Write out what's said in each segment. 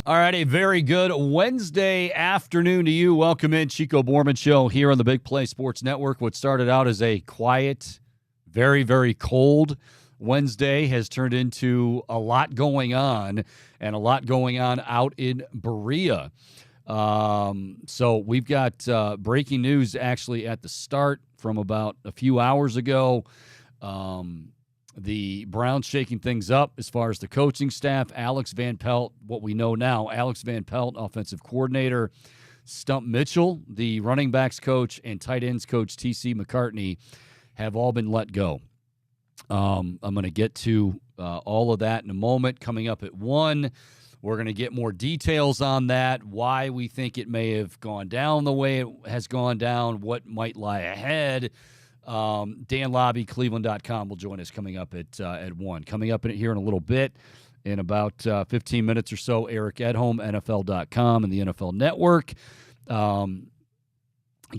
All right, a very good Wednesday afternoon to you. Welcome in, Chico Borman Show here on the Big Play Sports Network. What started out as a quiet, very, very cold Wednesday has turned into a lot going on, and a lot going on out in Berea. So we've got breaking news actually at the start from about a few hours ago. The Browns shaking things up as far as the coaching staff. Alex Van Pelt, what we know now, Alex Van Pelt, offensive coordinator. Stump Mitchell, the running backs coach, and tight ends coach T.C. McCartney have all been let go. I'm going to get to all of that in a moment. Coming up at 1, we're going to get more details on that, why we think it may have gone down the way it has gone down, what might lie ahead. Dan Lobby, Cleveland.com, will join us coming up at 1. Coming up here in a little bit, in about 15 minutes or so, Eric Edholm, NFL.com and the NFL Network.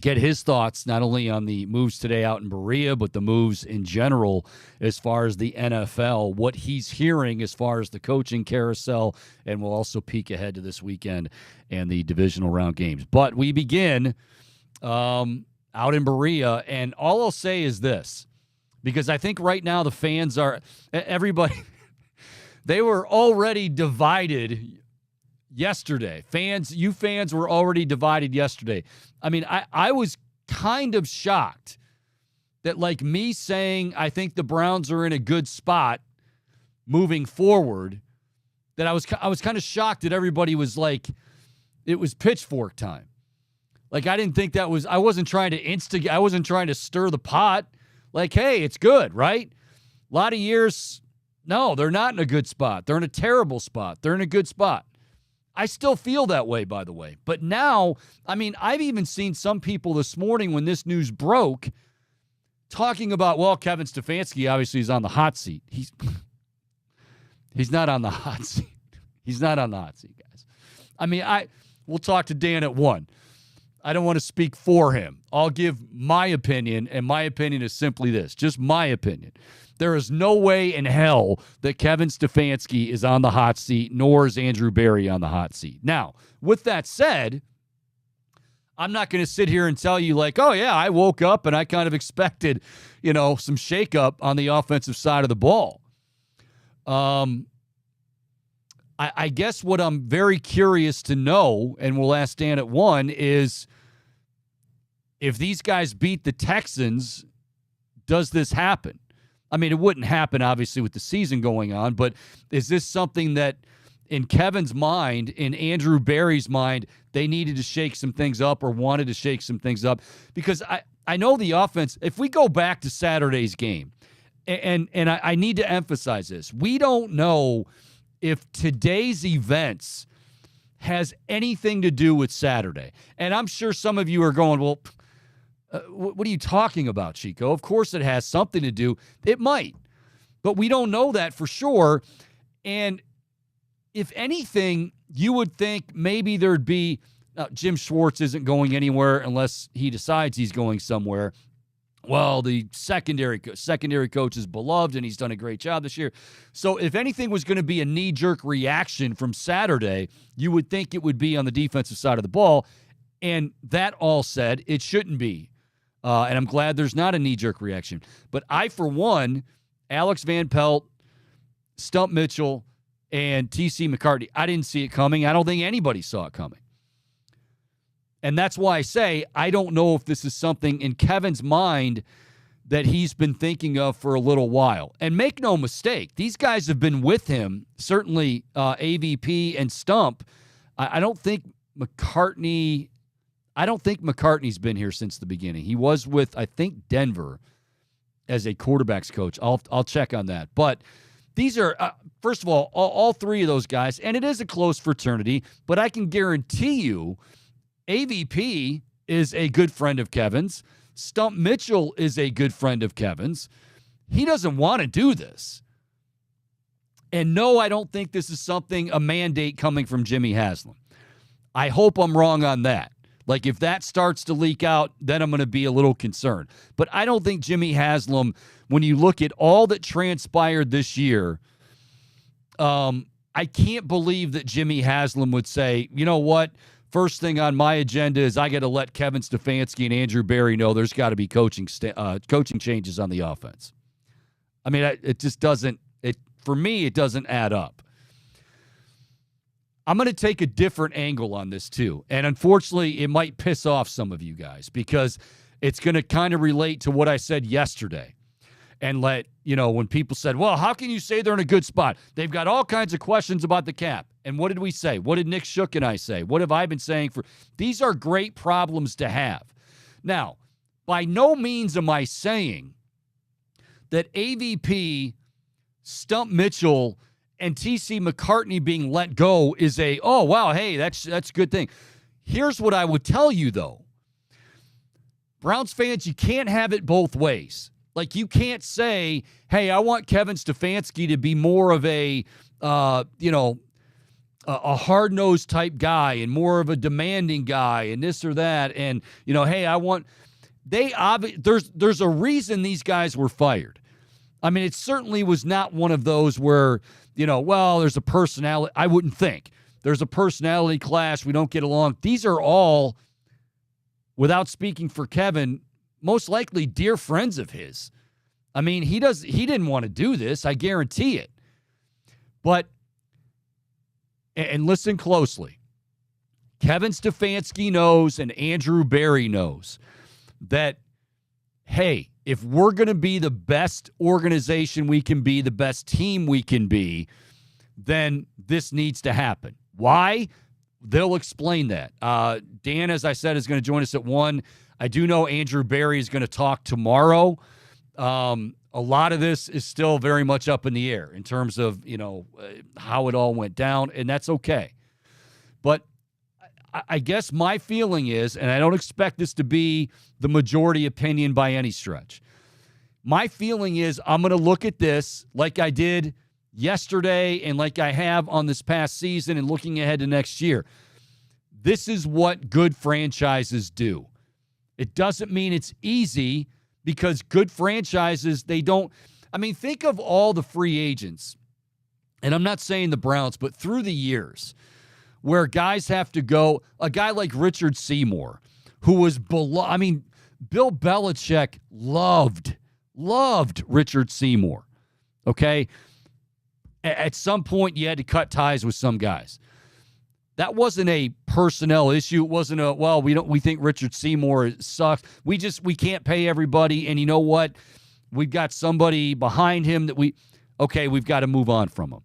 Get his thoughts not only on the moves today out in Berea, but the moves in general as far as the NFL, what he's hearing as far as the coaching carousel, and we'll also peek ahead to this weekend and the divisional round games. But we begin out in Berea, and all I'll say is this, because I think right now the fans are, everybody, they were already divided yesterday. You fans were already divided yesterday. I mean, I was kind of shocked that, like me saying I think the Browns are in a good spot moving forward, that I was kind of shocked that everybody was like, it was pitchfork time. Like, I didn't think that was, I wasn't trying to instigate, I wasn't trying to stir the pot. Like, hey, it's good, right? A lot of years, no, they're not in a good spot. They're in a terrible spot. They're in a good spot. I still feel that way, by the way. But now, I mean, I've even seen some people this morning when this news broke talking about, well, Kevin Stefanski obviously is on the hot seat. He's not on the hot seat. He's not on the hot seat, guys. I mean, we'll talk to Dan at 1. I don't want to speak for him. I'll give my opinion, and my opinion is simply this, just my opinion. There is no way in hell that Kevin Stefanski is on the hot seat, nor is Andrew Berea on the hot seat. Now, with that said, I'm not going to sit here and tell you like, oh, yeah, I woke up and I kind of expected, some shakeup on the offensive side of the ball. I guess what I'm very curious to know, and we'll ask Dan at 1, is if these guys beat the Texans, does this happen? I mean, it wouldn't happen, obviously, with the season going on, but is this something that, in Kevin's mind, in Andrew Berry's mind, they needed to shake some things up or wanted to shake some things up? Because I know the offense, if we go back to Saturday's game, and I need to emphasize this, we don't know if today's events has anything to do with Saturday. And I'm sure some of you are going, well, what are you talking about, Chico? Of course it has something to do. It might, but we don't know that for sure. And if anything, you would think maybe there'd be, Jim Schwartz isn't going anywhere unless he decides he's going somewhere. Well, the secondary coach is beloved, and he's done a great job this year. So if anything was going to be a knee-jerk reaction from Saturday, you would think it would be on the defensive side of the ball. And that all said, it shouldn't be. And I'm glad there's not a knee-jerk reaction. But I, for one, Alex Van Pelt, Stump Mitchell, and T.C. McCartney, I didn't see it coming. I don't think anybody saw it coming. And that's why I say I don't know if this is something in Kevin's mind that he's been thinking of for a little while. And make no mistake, these guys have been with him, certainly AVP and Stump. I don't think McCartney's been here since the beginning. He was with, I think, Denver as a quarterback's coach. I'll check on that. But these are, first of all three of those guys, and it is a close fraternity, but I can guarantee you AVP is a good friend of Kevin's. Stump Mitchell is a good friend of Kevin's. He doesn't want to do this. And no, I don't think this is a mandate coming from Jimmy Haslam. I hope I'm wrong on that. Like, if that starts to leak out, then I'm going to be a little concerned. But I don't think Jimmy Haslam, when you look at all that transpired this year, I can't believe that Jimmy Haslam would say, you know what? First thing on my agenda is I got to let Kevin Stefanski and Andrew Berry know there's got to be coaching changes on the offense. I mean, it just doesn't. For me, it doesn't add up. I'm going to take a different angle on this too, and unfortunately, it might piss off some of you guys because it's going to kind of relate to what I said yesterday. And when people said, well, how can you say they're in a good spot? They've got all kinds of questions about the cap. And what did we say? What did Nick Shook and I say? What have I been saying these are great problems to have. Now, by no means am I saying that AVP, Stump Mitchell, and TC McCartney being let go is oh, wow, hey, that's a good thing. Here's what I would tell you, though. Browns fans, you can't have it both ways. Like, you can't say, hey, I want Kevin Stefanski to be more of a hard-nosed type guy and more of a demanding guy and this or that. And, hey, there's a reason these guys were fired. I mean, it certainly was not one of those where, there's a personality. I wouldn't think. There's a personality clash. We don't get along. These are all, without speaking for Kevin, most likely dear friends of his. I mean, he didn't want to do this. I guarantee it. But, and listen closely, Kevin Stefanski knows and Andrew Berry knows that, hey, if we're going to be the best organization we can be, the best team we can be, then this needs to happen. Why? They'll explain that. Dan, as I said, is going to join us at 1. I do know Andrew Berry is going to talk tomorrow. A lot of this is still very much up in the air in terms of, how it all went down, and that's okay. But I guess my feeling is, and I don't expect this to be the majority opinion by any stretch, my feeling is I'm going to look at this like I did yesterday and like I have on this past season and looking ahead to next year. This is what good franchises do. It doesn't mean it's easy because good franchises, think of all the free agents, and I'm not saying the Browns, but through the years where guys have to go, a guy like Richard Seymour, who was below, Bill Belichick loved Richard Seymour, okay? At some point, you had to cut ties with some guys. That wasn't a personnel issue. It wasn't we think Richard Seymour sucks. We can't pay everybody. And you know what? We've got somebody behind him that we've got to move on from him.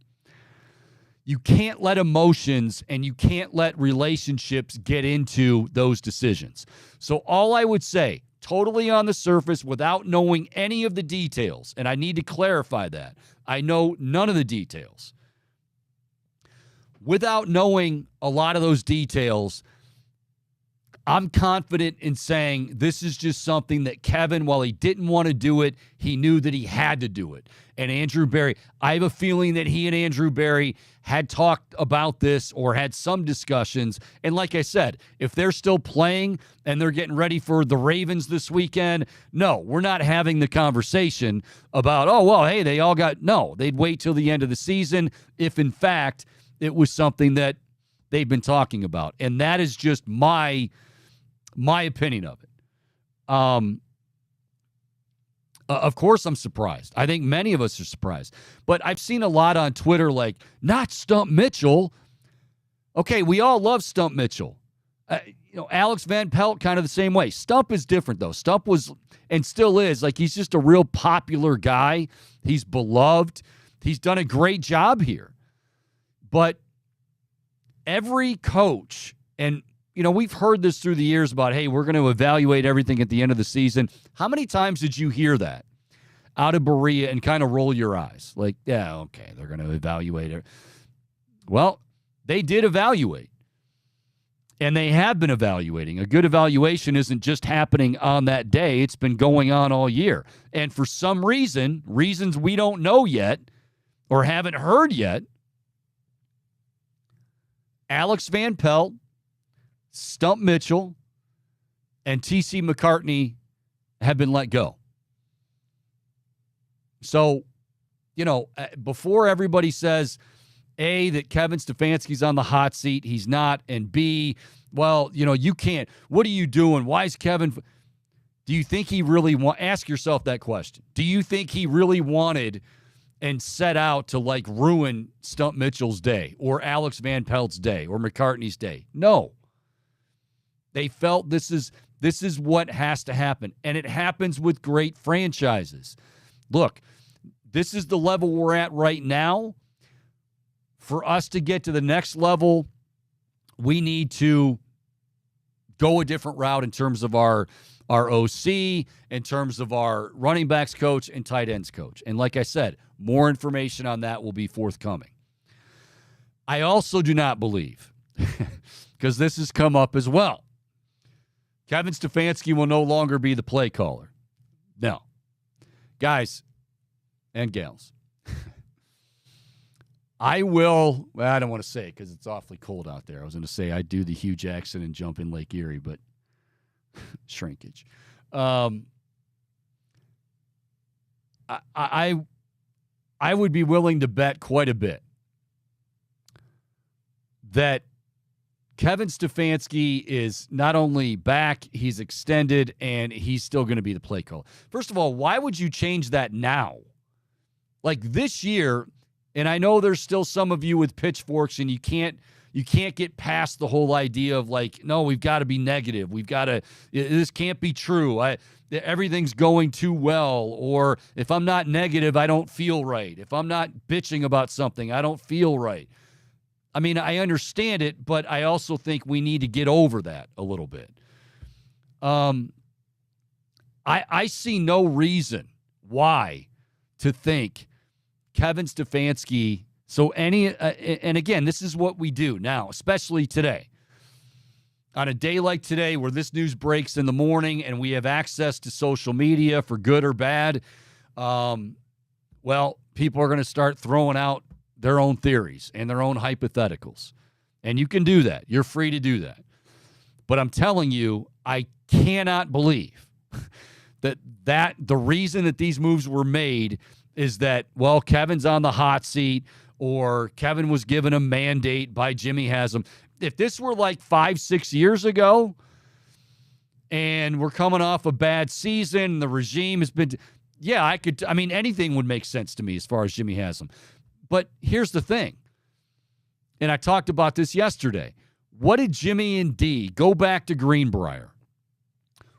You can't let emotions and you can't let relationships get into those decisions. So all I would say, totally on the surface without knowing any of the details, and I need to clarify that. I know none of the details. Without knowing a lot of those details, I'm confident in saying this is just something that Kevin, while he didn't want to do it, he knew that he had to do it. And Andrew Berry, I have a feeling that he and Andrew Berry had talked about this or had some discussions. And like I said, if they're still playing and they're getting ready for the Ravens this weekend, no, we're not having the conversation about, hey, they all got, no, they'd wait till the end of the season if in fact it was something that they've been talking about. And that is just my opinion of it. Of course I'm surprised. I think many of us are surprised. But I've seen a lot on Twitter like, not Stump Mitchell. Okay, we all love Stump Mitchell. Alex Van Pelt kind of the same way. Stump is different, though. Stump was, and still is, he's just a real popular guy. He's beloved. He's done a great job here. But every coach, and we've heard this through the years about, hey, we're going to evaluate everything at the end of the season. How many times did you hear that? out of Berea and kind of roll your eyes. Like, yeah, okay, they're going to evaluate it. Well, they did evaluate. And they have been evaluating. A good evaluation isn't just happening on that day. It's been going on all year. And for some reason, reasons we don't know yet or haven't heard yet, Alex Van Pelt, Stump Mitchell, and T.C. McCartney have been let go. So, before everybody says, A, that Kevin Stefanski's on the hot seat, he's not, and B, well, you can't. What are you doing? Why is Kevin? Do you think he really ask yourself that question. Do you think he really wanted and set out to ruin Stump Mitchell's day or Alex Van Pelt's day or McCartney's day? No. They felt this is what has to happen, and it happens with great franchises. Look, this is the level we're at right now. For us to get to the next level, we need to go a different route in terms of our OC, in terms of our running backs coach and tight ends coach. And like I said, more information on that will be forthcoming. I also do not believe, because this has come up as well, Kevin Stefanski will no longer be the play caller. No. Guys and gals, I don't want to say it because it's awfully cold out there. I was going to say I'd do the Hugh Jackson and jump in Lake Erie, but shrinkage. I would be willing to bet quite a bit that Kevin Stefanski is not only back, he's extended, and he's still going to be the play caller. First of all, why would you change that now? Like this year, and I know there's still some of you with pitchforks, and you can't get past the whole idea of no, we've got to be negative. This can't be true. Everything's going too well. Or if I'm not negative, I don't feel right. If I'm not bitching about something, I don't feel right. I mean, I understand it, but I also think we need to get over that a little bit. I see no reason why to think Kevin Stefanski. So and again, this is what we do now, especially today. On a day like today where this news breaks in the morning and we have access to social media for good or bad, people are going to start throwing out their own theories and their own hypotheticals. And you can do that. You're free to do that. But I'm telling you, I cannot believe that the reason that these moves were made is that, Kevin's on the hot seat or Kevin was given a mandate by Jimmy Haslam. If this were 5-6 years ago and we're coming off a bad season, the regime has been, anything would make sense to me as far as Jimmy Haslam. But here's the thing, and I talked about this yesterday. What did Jimmy and D, go back to Greenbrier,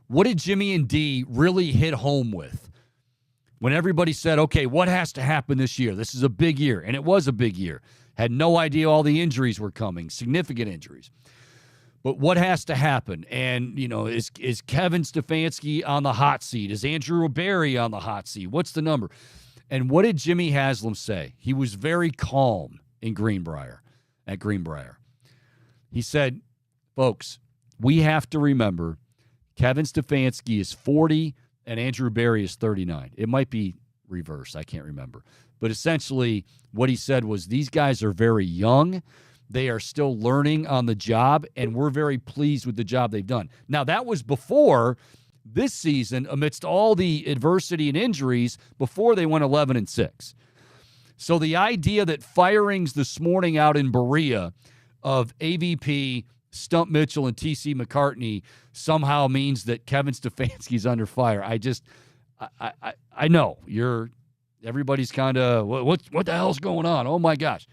what did Jimmy and D really hit home with when everybody said, okay, what has to happen this year? This is a big year, and it was a big year. Had no idea all the injuries were coming, significant injuries. But what has to happen? And, is Kevin Stefanski on the hot seat? Is Andrew Berea on the hot seat? What's the number? And what did Jimmy Haslam say? He was very calm at Greenbrier. He said, folks, we have to remember Kevin Stefanski is 40 and Andrew Berea is 39. It might be reverse. I can't remember. But essentially what he said was these guys are very young. They are still learning on the job, and we're very pleased with the job they've done. Now, that was before this season, amidst all the adversity and injuries, before they went 11-6. So the idea that firings this morning out in Berea of AVP, Stump Mitchell, and T.C. McCartney somehow means that Kevin Stefanski's under fire. I know everybody's kind of, what the hell's going on? Oh my gosh.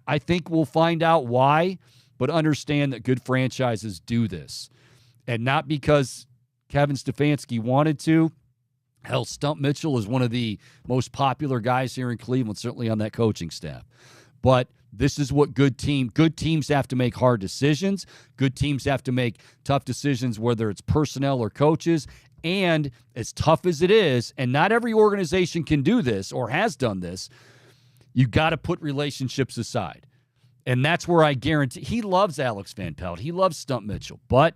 I think we'll find out why, but understand that good franchises do this. And not because Kevin Stefanski wanted to. Hell, Stump Mitchell is one of the most popular guys here in Cleveland, certainly on that coaching staff. But This is what good teams have to make hard decisions. Good teams have to make tough decisions, whether it's personnel or coaches. And as tough as it is, and not every organization can do this or has done this, you got to put relationships aside. And that's where I guarantee he loves Alex Van Pelt. He loves Stump Mitchell. But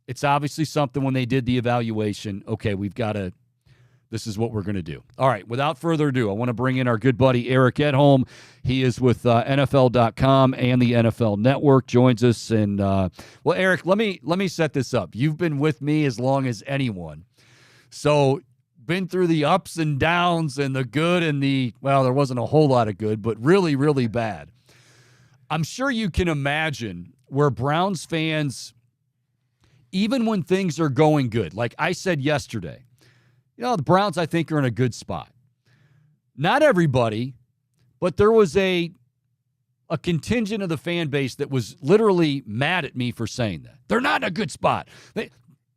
it's obviously something when they did the evaluation, okay, this is what we're going to do. All right, without further ado, I want to bring in our good buddy Eric Edholm. He is with NFL.com and the NFL Network, joins us. And, well, Eric, let me set this up. You've been with me as long as anyone. So been through the ups and downs and the good and there wasn't a whole lot of good, but really, really bad. I'm sure you can imagine where Browns fans, even when things are going good, like I said yesterday, the Browns, I think, are in a good spot. Not everybody, but there was a contingent of the fan base that was literally mad at me for saying that. They're not in a good spot.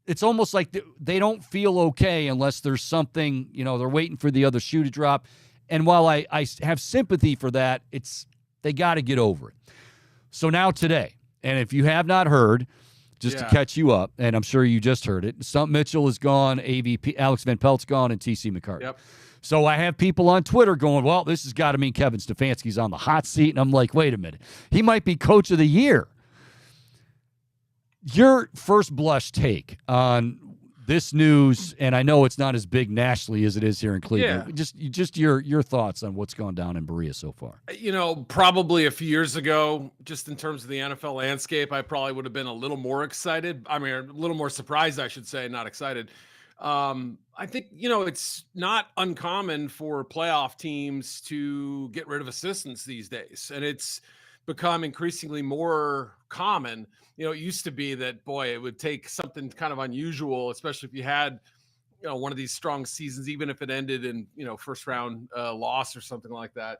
It's almost like they don't feel okay unless there's something, they're waiting for the other shoe to drop. And while I have sympathy for that, they got to get over it. So now today, and if you have not heard, just to catch you up, and I'm sure you just heard it, Stump Mitchell is gone, AVP, Alex Van Pelt's gone, and T.C. McCartney. Yep. So I have people on Twitter going, well, this has got to mean Kevin Stefanski's on the hot seat. And I'm like, wait a minute. He might be coach of the year. Your first blush take on this news, and I know it's not as big nationally as it is here in Cleveland. Yeah. Just your thoughts on what's gone down in Berea so far. Probably a few years ago, just in terms of the NFL landscape, I probably would have been a little more excited. I mean, a little more surprised, I should say, not excited. I think, it's not uncommon for playoff teams to get rid of assistants these days, and it's become increasingly more common. It used to be that, boy, it would take something kind of unusual, especially if you had, one of these strong seasons, even if it ended in, first round loss or something like that.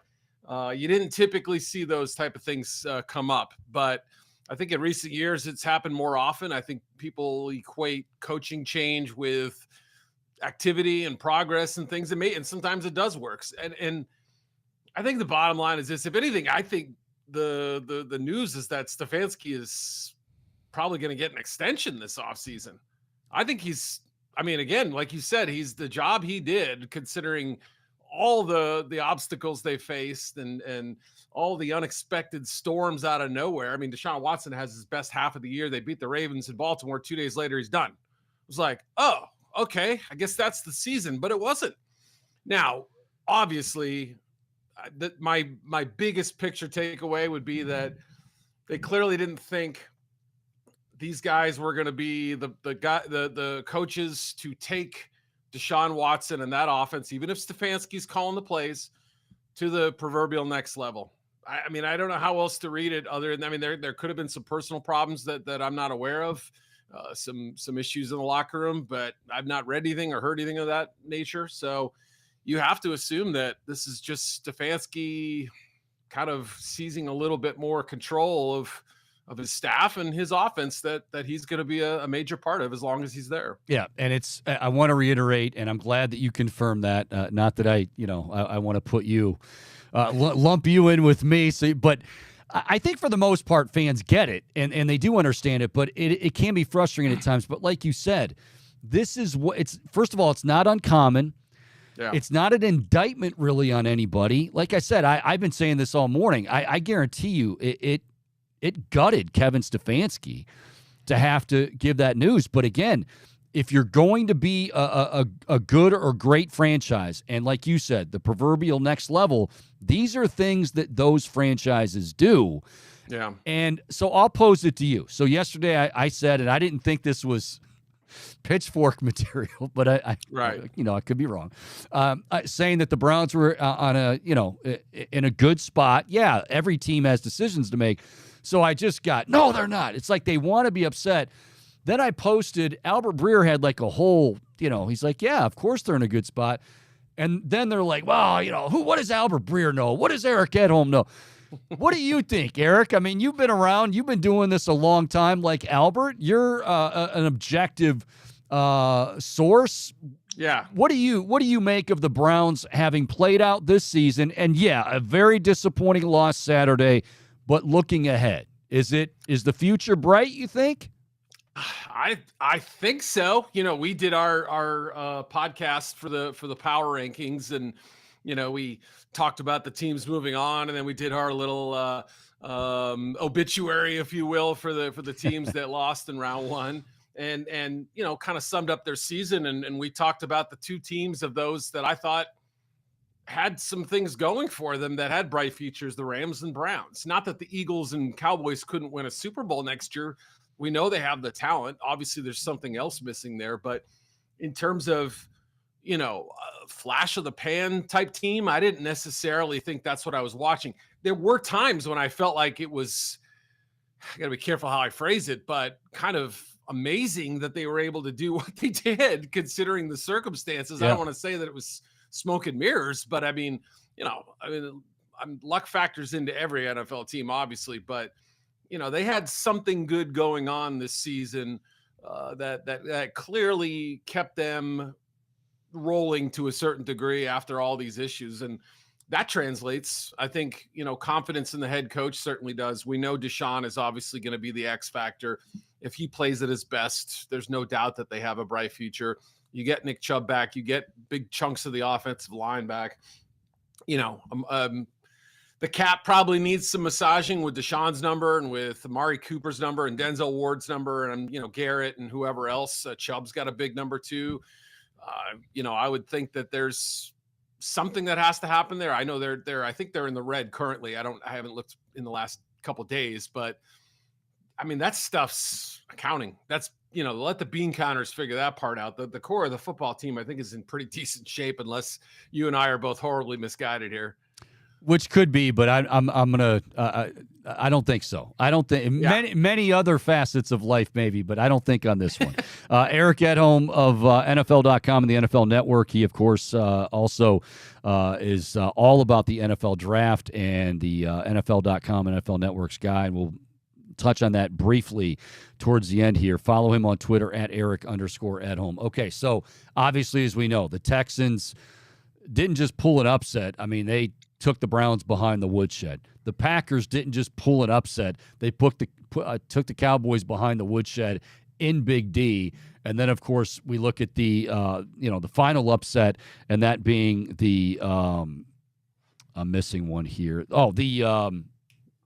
You didn't typically see those type of things come up, but I think in recent years it's happened more often. I think people equate coaching change with activity and progress and things, and sometimes it does work. And I think the bottom line is this: if anything, I think the news is that Stefanski is probably going to get an extension this offseason. I think again, like you said, he's the job he did, considering all the obstacles they faced and all the unexpected storms out of nowhere. I mean, Deshaun Watson has his best half of the year. They beat the Ravens in Baltimore. 2 days later, he's done. It was like, oh, okay, I guess that's the season, but it wasn't. Now, obviously, my biggest picture takeaway would be that they clearly didn't think these guys were going to be the coaches to take Deshaun Watson and that offense, even if Stefanski's calling the plays, to the proverbial next level. I mean, I don't know how else to read it other than, there could have been some personal problems that I'm not aware of, some issues in the locker room, but I've not read anything or heard anything of that nature. So you have to assume that this is just Stefanski kind of seizing a little bit more control of his staff and his offense that he's going to be a major part of as long as he's there. Yeah, and I want to reiterate, and I'm glad that you confirmed that. Not that I want to put you, lump you in with me. But I think for the most part, fans get it, and they do understand it, but it can be frustrating at times. But like you said, this is what it's. First of all, it's not uncommon. Yeah. It's not an indictment really on anybody. Like I said, I've been saying this all morning. I guarantee you it gutted Kevin Stefanski to have to give that news. But again, if you're going to be a good or great franchise, and like you said, the proverbial next level, these are things that those franchises do. Yeah. And so I'll pose it to you. So yesterday I said, and I didn't think this was pitchfork material, but I could be wrong. Saying that the Browns were in a good spot. Yeah, every team has decisions to make. So I just got, no, they're not. It's like they want to be upset. Then I posted, Albert Breer had like a whole, he's like, yeah, of course they're in a good spot. And then they're like, well, what does Albert Breer know? What does Eric Edholm know? What do you think, Eric? I mean, you've been around. You've been doing this a long time like Albert. You're an objective source. Yeah. What do you make of the Browns having played out this season? And yeah, a very disappointing loss Saturday, but looking ahead, is the future bright, you think? I think so. We did our podcast for the power rankings, and we talked about the teams moving on, and then we did our little obituary, if you will, for the teams that lost in round one, and kind of summed up their season, and we talked about the two teams of those that I thought had some things going for them that had bright futures, the Rams and Browns. Not that the Eagles and Cowboys couldn't win a Super Bowl next year. We know they have the talent. Obviously, there's something else missing there. But in terms of, flash of the pan type team, I didn't necessarily think that's what I was watching. There were times when I felt like it was, I got to be careful how I phrase it, but kind of amazing that they were able to do what they did considering the circumstances. Yeah. I don't want to say that it was smoke and mirrors, but luck factors into every NFL team, obviously, but they had something good going on this season that clearly kept them rolling to a certain degree after all these issues. And that translates, I think, confidence in the head coach certainly does. We know Deshaun is obviously going to be the X factor. If he plays at his best, there's no doubt that they have a bright future. You get Nick Chubb back, you get big chunks of the offensive line back. The cap probably needs some massaging with Deshaun's number and with Amari Cooper's number and Denzel Ward's number and, Garrett and whoever else. Chubb's got a big number too. I would think that there's something that has to happen there. I know I think they're in the red currently. I haven't looked in the last couple of days, but I mean, that stuff's accounting. That's, let the bean counters figure that part out. The core of the football team, I think, is in pretty decent shape, unless you and I are both horribly misguided here. Which could be, but I'm gonna. I don't think so. I don't think many other facets of life maybe, but I don't think on this one. Eric Edholm of NFL.com and the NFL Network. He of course also is all about the NFL draft and the NFL.com and NFL Network's guy. And we'll touch on that briefly towards the end here. Follow him on Twitter at Eric_Edholm. Okay, so obviously, as we know, the Texans didn't just pull an upset. I mean, they took the Browns behind the woodshed. The Packers didn't just pull an upset. They took the Cowboys behind the woodshed in Big D. And then, of course, we look at the the final upset, and that being the I'm missing one here. Oh, the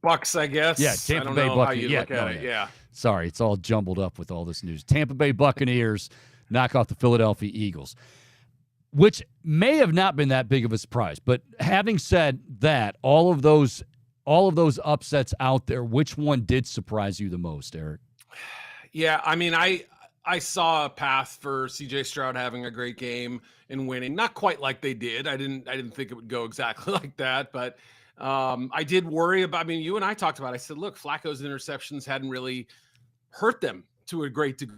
Bucks, I guess. Yeah, Tampa Bay Buccaneers. Yeah. Sorry, it's all jumbled up with all this news. Tampa Bay Buccaneers knock off the Philadelphia Eagles, which may have not been that big of a surprise. But having said that, all of those upsets out there, which one did surprise you the most, Eric? Yeah, I mean, I saw a path for CJ Stroud having a great game and winning. Not quite like they did. I didn't think it would go exactly like that, but I did worry about. I mean, you and I talked about it. I said, look, Flacco's interceptions hadn't really hurt them to a great degree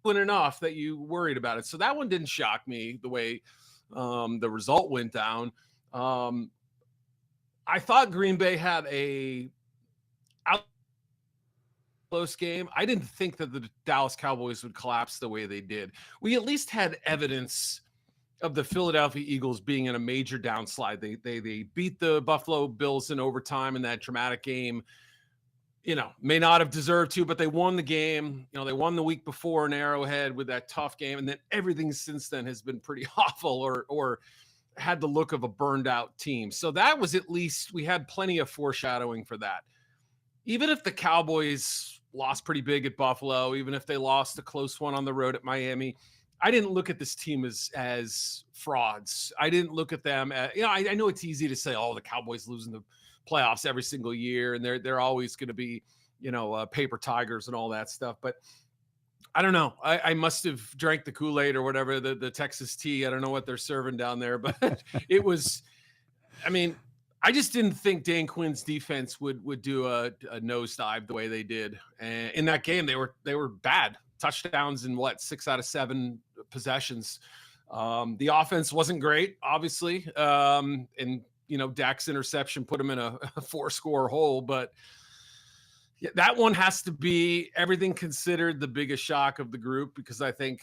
enough that you worried about it. So that one didn't shock me the way the result went down. I thought Green Bay had a close game. I didn't think that the Dallas Cowboys would collapse the way they did. We at least had evidence of the Philadelphia Eagles being in a major downslide. They beat the Buffalo Bills in overtime in that dramatic game. May not have deserved to, but they won the game. They won the week before in Arrowhead with that tough game. And then everything since then has been pretty awful or had the look of a burned out team. So that was, at least we had plenty of foreshadowing for that. Even if the Cowboys lost pretty big at Buffalo, even if they lost a close one on the road at Miami, I didn't look at this team as frauds. I didn't look at them as, I know it's easy to say, oh, the Cowboys losing the playoffs every single year, and they're always going to be, paper tigers and all that stuff. But I don't know. I must have drank the Kool-Aid or whatever, the Texas tea. I don't know what they're serving down there, but it was. I mean, I just didn't think Dan Quinn's defense would do a nosedive the way they did. And in that game, they were bad. Touchdowns in 6 out of 7 possessions. The offense wasn't great, obviously, and Dak's interception put him in a 4-score hole. But yeah, that one has to be, everything considered, the biggest shock of the group, because I think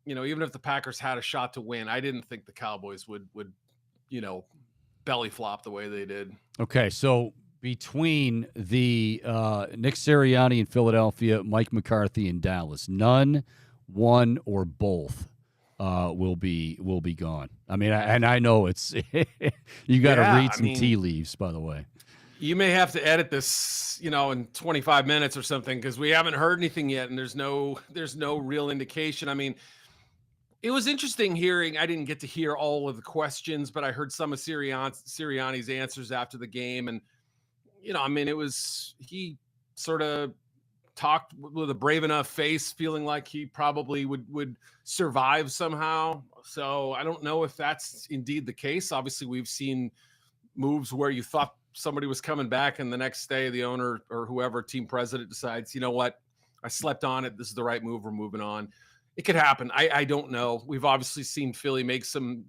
even if the Packers had a shot to win, I didn't think the Cowboys would belly flop the way they did. Okay, so between the Nick Sirianni in Philadelphia, Mike McCarthy in Dallas, none, one, or both will be gone. I mean, I know it's you got to read some tea leaves, by the way. You may have to edit this, in 25 minutes or something, because we haven't heard anything yet, and there's no real indication. I mean, it was interesting hearing. I didn't get to hear all of the questions, but I heard some of Sirianni's answers after the game, and he sort of talked with a brave enough face, feeling like he probably would survive somehow. So I don't know if that's indeed the case. Obviously, we've seen moves where you thought somebody was coming back, and the next day the owner or whoever, team president, decides, you know what, I slept on it. This is the right move. We're moving on. It could happen. I don't know. We've obviously seen Philly make some,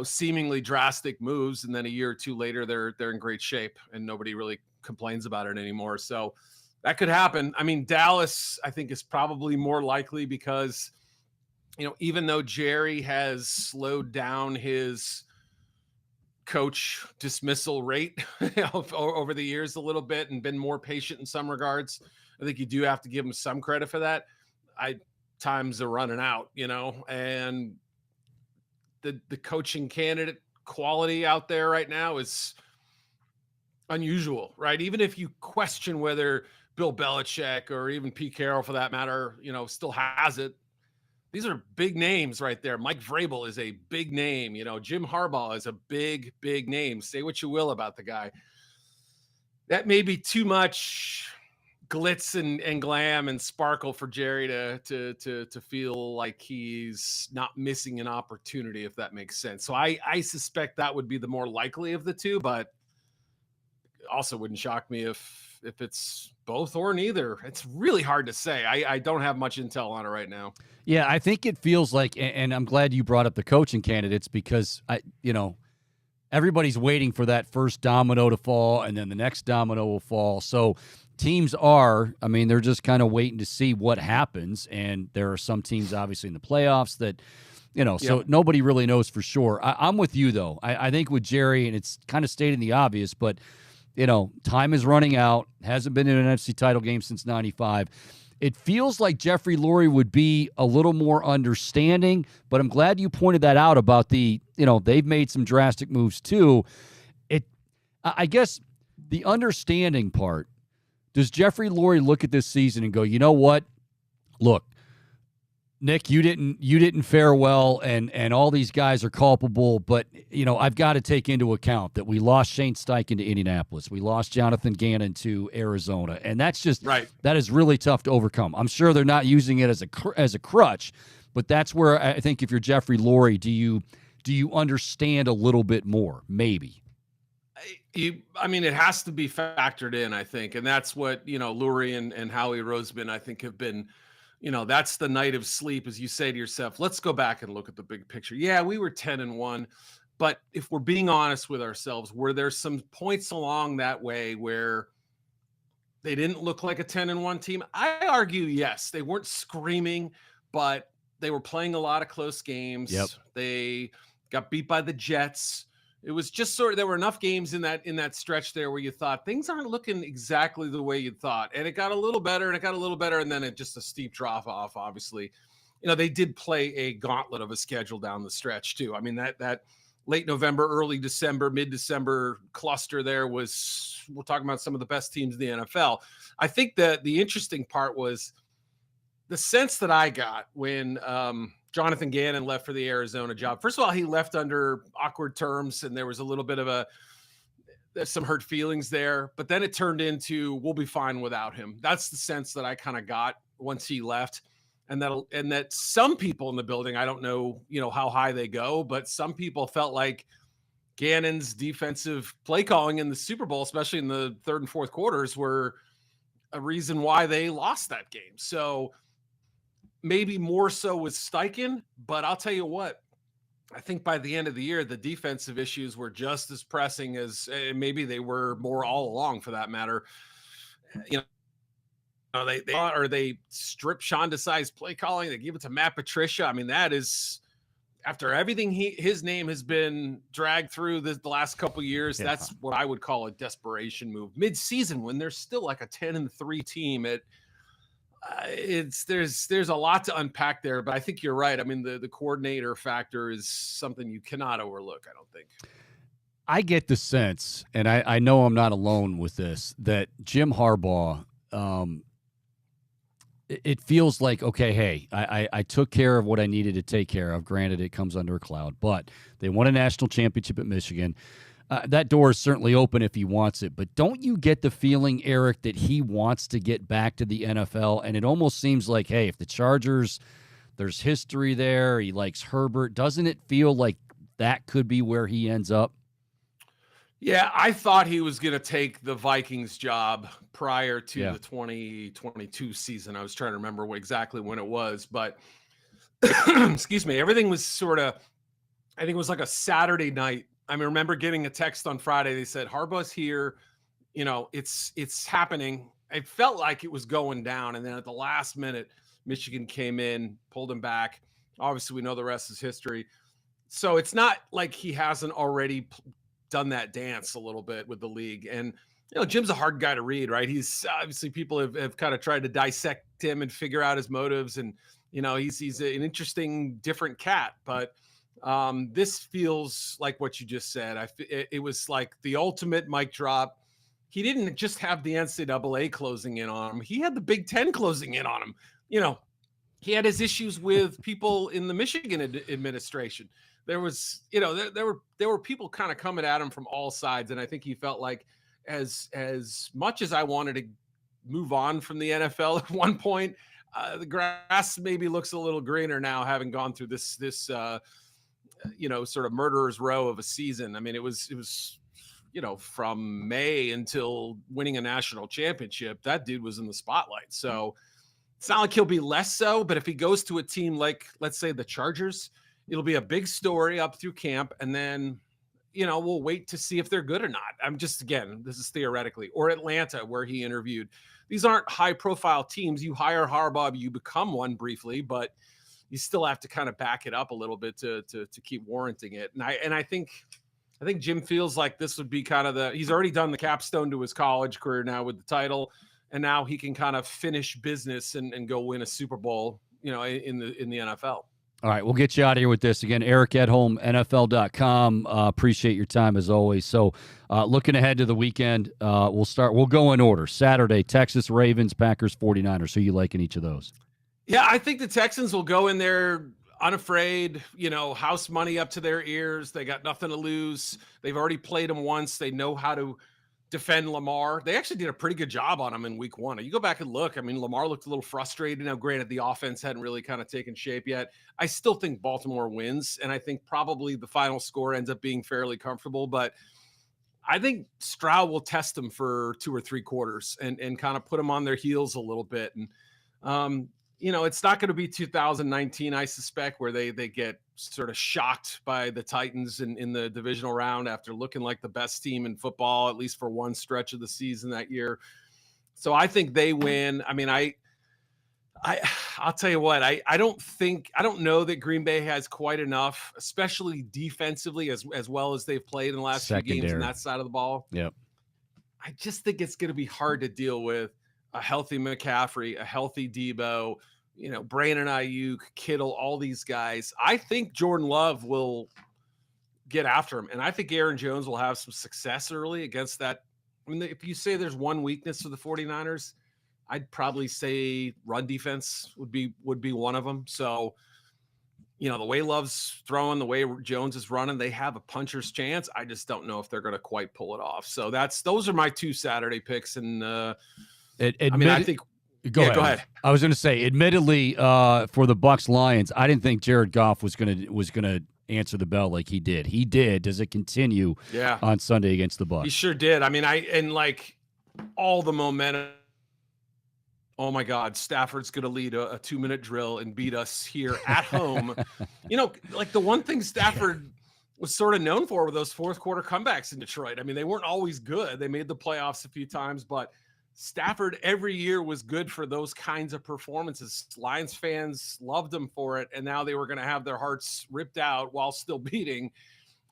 seemingly drastic moves, and then a year or two later, they're in great shape, and nobody really complains about it anymore. So that could happen. I mean, Dallas, I think, is probably more likely because, even though Jerry has slowed down his coach dismissal rate over the years a little bit and been more patient in some regards, I think you do have to give him some credit for that. Times are running out, and the coaching candidate quality out there right now is unusual, right? Even if you question whether Bill Belichick or even Pete Carroll, for that matter, still has it, these are big names right there. Mike Vrabel is a big name. Jim Harbaugh is a big, big name. Say what you will about the guy. That may be too much glitz and glam and sparkle for Jerry to feel like he's not missing an opportunity, if that makes sense. So I suspect that would be the more likely of the two, but also wouldn't shock me if it's both or neither. It's really hard to say. I don't have much intel on it right now. Yeah, I think it feels like, and I'm glad you brought up the coaching candidates, because everybody's waiting for that first domino to fall, and then the next domino will fall. So teams they're just kind of waiting to see what happens. And there are some teams obviously in the playoffs that, so nobody really knows for sure. I'm with you though. I think with Jerry, and it's kind of stating the obvious, but time is running out. Hasn't been in an NFC title game since 95. It feels like Jeffrey Lurie would be a little more understanding, but I'm glad you pointed that out about they've made some drastic moves too. I guess the understanding part, does Jeffrey Lurie look at this season and go, you know what? Look, Nick, you didn't fare well, and all these guys are culpable, but I've got to take into account that we lost Shane Steichen to Indianapolis, we lost Jonathan Gannon to Arizona, and that's just right. That is really tough to overcome. I'm sure they're not using it as a crutch, but that's where I think if you're Jeffrey Lurie, do you understand a little bit more? Maybe. It has to be factored in, I think, and that's what Lurie and Howie Roseman, I think, have been. That's the night of sleep, as you say to yourself, let's go back and look at the big picture. Yeah, we were 10-1, but if we're being honest with ourselves, were there some points along that way where they didn't look like a 10-1 team? I argue, yes. They weren't screaming, but they were playing a lot of close games. Yep. They got beat by the Jets. It was just there were enough games in that stretch there where you thought things aren't looking exactly the way you thought. And it got a little better and then it just a steep drop off, obviously. They did play a gauntlet of a schedule down the stretch too. I mean, that late November, early December, mid-December cluster there we're talking about some of the best teams in the NFL. I think that the interesting part was the sense that I got when Jonathan Gannon left for the Arizona job. First of all, he left under awkward terms, and there was a little bit of some hurt feelings there. But then it turned into, we'll be fine without him. That's the sense that I kind of got once he left, and that some people in the building, I don't know, how high they go, but some people felt like Gannon's defensive play calling in the Super Bowl, especially in the third and fourth quarters, were a reason why they lost that game. So maybe more so with Steichen, but I'll tell you what, I think by the end of the year, the defensive issues were just as pressing as maybe they were more all along, for that matter. they strip Sean Desai's play calling. They give it to Matt Patricia. I mean, that is after everything his name has been dragged through the last couple of years. Yeah. That's what I would call a desperation move mid-season when there's still like a 10-3 team. There's a lot to unpack there, but I think you're right. I mean, the coordinator factor is something you cannot overlook, I don't think. I get the sense, and I know I'm not alone with this, that Jim Harbaugh, it feels like, okay, hey, I took care of what I needed to take care of. Granted, it comes under a cloud, but they won a national championship at Michigan. That door is certainly open if he wants it, but don't you get the feeling, Eric, that he wants to get back to the NFL? And it almost seems like, hey, if the Chargers, there's history there, he likes Herbert, doesn't it feel like that could be where he ends up? Yeah, I thought he was going to take the Vikings job prior to the 2022 season. I was trying to remember exactly when it was, but excuse me, everything was sort of, I think it was like a Saturday night. I remember getting a text on Friday. They said, Harbaugh's here. You know, it's happening. It felt like it was going down. And then at the last minute, Michigan came in, pulled him back. Obviously, we know the rest is history. So it's not like he hasn't already done that dance a little bit with the league. And, you know, Jim's a hard guy to read, right? He's obviously people have kind of tried to dissect him and figure out his motives. And, you know, he's an interesting, different cat. But this feels like what you just said. It was like the ultimate mic drop. He didn't just have the NCAA closing in on him. He had the Big Ten closing in on him. You know, he had his issues with people in the Michigan administration. There was, you know, there were people kind of coming at him from all sides. And I think he felt like as much as I wanted to move on from the NFL at one point, the grass maybe looks a little greener now, having gone through this you know, sort of murderer's row of a season. I mean, it was, you know, from May until winning a national championship, that dude was in the spotlight. So it's not like he'll be less so, but if he goes to a team like, let's say the Chargers, it'll be a big story up through camp. And then, you know, we'll wait to see if they're good or not. I'm just, again, this is theoretically, or Atlanta where he interviewed. These aren't high profile teams. You hire Harbaugh, you become one briefly, but you still have to kind of back it up a little bit to keep warranting it. And I think Jim feels like this would be kind of he's already done the capstone to his college career now with the title. And now he can kind of finish business and go win a Super Bowl, you know, in the NFL. All right, we'll get you out of here with this. Again, Eric Edholm, NFL.com. Appreciate your time as always. So looking ahead to the weekend, we'll go in order. Saturday, Texas Ravens, Packers, 49ers. Who you like in each of those? Yeah, I think the Texans will go in there unafraid, you know, house money up to their ears. They got nothing to lose. They've already played him once. They know how to defend Lamar. They actually did a pretty good job on him in week one. You go back and look. I mean, Lamar looked a little frustrated. Now, granted, the offense hadn't really kind of taken shape yet. I still think Baltimore wins, and I think probably the final score ends up being fairly comfortable. But I think Stroud will test them for 2 or 3 quarters and kind of put them on their heels a little bit. And, you know, it's not going to be 2019, I suspect, where they get sort of shocked by the Titans in the divisional round after looking like the best team in football, at least for one stretch of the season that year. So I think they win. I mean, I'll tell you what, I don't know that Green Bay has quite enough, especially defensively, as well as they've played in the last few games on that side of the ball. Yep. I just think it's going to be hard to deal with a healthy McCaffrey, a healthy Debo, you know, Brandon Ayuk, Kittle, all these guys. I think Jordan Love will get after him. And I think Aaron Jones will have some success early against that. I mean, if you say there's one weakness for the 49ers, I'd probably say run defense would be one of them. So, you know, the way Love's throwing, the way Jones is running, they have a puncher's chance. I just don't know if they're going to quite pull it off. So those are my 2 Saturday picks. And, I think go ahead. I was going to say, admittedly, for the Bucs Lions, I didn't think Jared Goff was going to answer the bell like he did. He did. Does it continue on Sunday against the Bucs? He sure did. I mean, like all the momentum. Oh my God, Stafford's going to lead a 2-minute drill and beat us here at home. You know, like the one thing Stafford was sort of known for were those fourth quarter comebacks in Detroit. I mean, they weren't always good. They made the playoffs a few times, but Stafford every year was good for those kinds of performances. Lions fans loved him for it, and now they were going to have their hearts ripped out while still beating.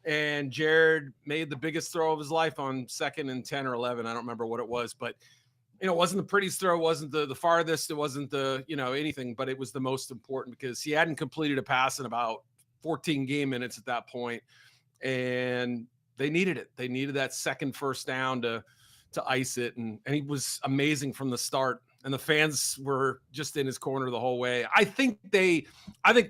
And Jared made the biggest throw of his life on 2nd and 10 or 11. I don't remember what it was, but it wasn't the prettiest throw, wasn't the farthest, it wasn't the, anything, but it was the most important because he hadn't completed a pass in about 14 game minutes at that point. And they needed it. They needed that second first down to ice it. And he was amazing from the start. And the fans were just in his corner the whole way. I think the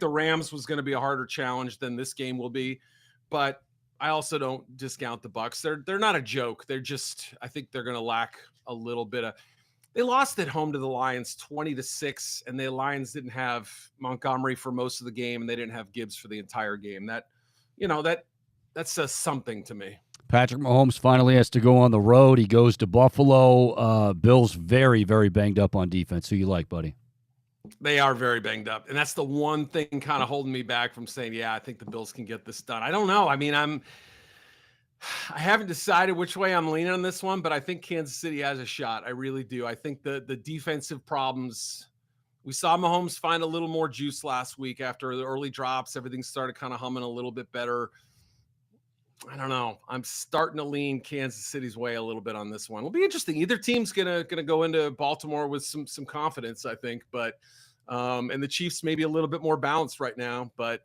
Rams was going to be a harder challenge than this game will be, but I also don't discount the Bucs. They're not a joke. I think they're going to lack a little bit of. They lost at home to the Lions 20-6, and the Lions didn't have Montgomery for most of the game, and they didn't have Gibbs for the entire game. That says something to me. Patrick Mahomes finally has to go on the road. He goes to Buffalo. Bills very, very banged up on defense. Who you like, buddy? They are very banged up. And that's the one thing kind of holding me back from saying, yeah, I think the Bills can get this done. I don't know. I mean, I haven't decided which way I'm leaning on this one, but I think Kansas City has a shot. I really do. I think the defensive problems, we saw Mahomes find a little more juice last week after the early drops. Everything started kind of humming a little bit better. I don't know. I'm starting to lean Kansas City's way a little bit on this one. It'll be interesting. Either team's gonna go into Baltimore with some confidence, I think. But and the Chiefs maybe a little bit more balanced right now, but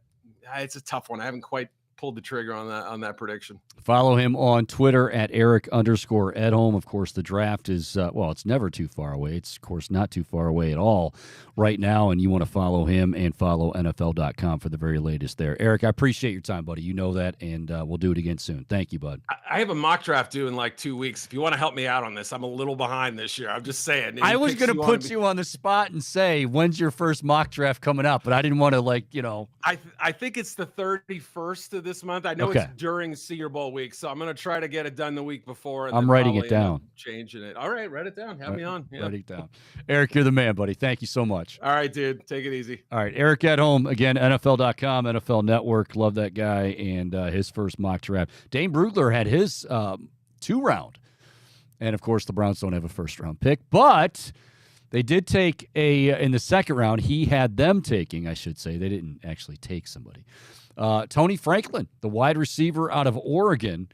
it's a tough one. I haven't quite pulled the trigger on that prediction. Follow him on Twitter at Eric_Edholm. Of course, the draft is, it's never too far away. It's, of course, not too far away at all right now, and you want to follow him and follow NFL.com for the very latest there. Eric, I appreciate your time, buddy. You know that, and we'll do it again soon. Thank you, bud. I have a mock draft due in like 2 weeks. If you want to help me out on this, I'm a little behind this year. I'm just saying. I was going to put you on the spot and say, when's your first mock draft coming up? But I didn't want to, I think it's the 31st of this month. I know it's during Senior Bowl week, so I'm going to try to get it done the week before. And I'm writing it down. Changing it. All right, write it down. Have me on. Yeah. Write it down. Eric, you're the man, buddy. Thank you so much. All right, dude. Take it easy. All right, Eric Edholm, again, NFL.com, NFL Network. Love that guy and his first mock draft. Dane Brugler had his 2-round. And, of course, the Browns don't have a first-round pick, but they did take in the second round, he had them taking, I should say. They didn't actually take somebody. Tony Franklin, the wide receiver out of Oregon,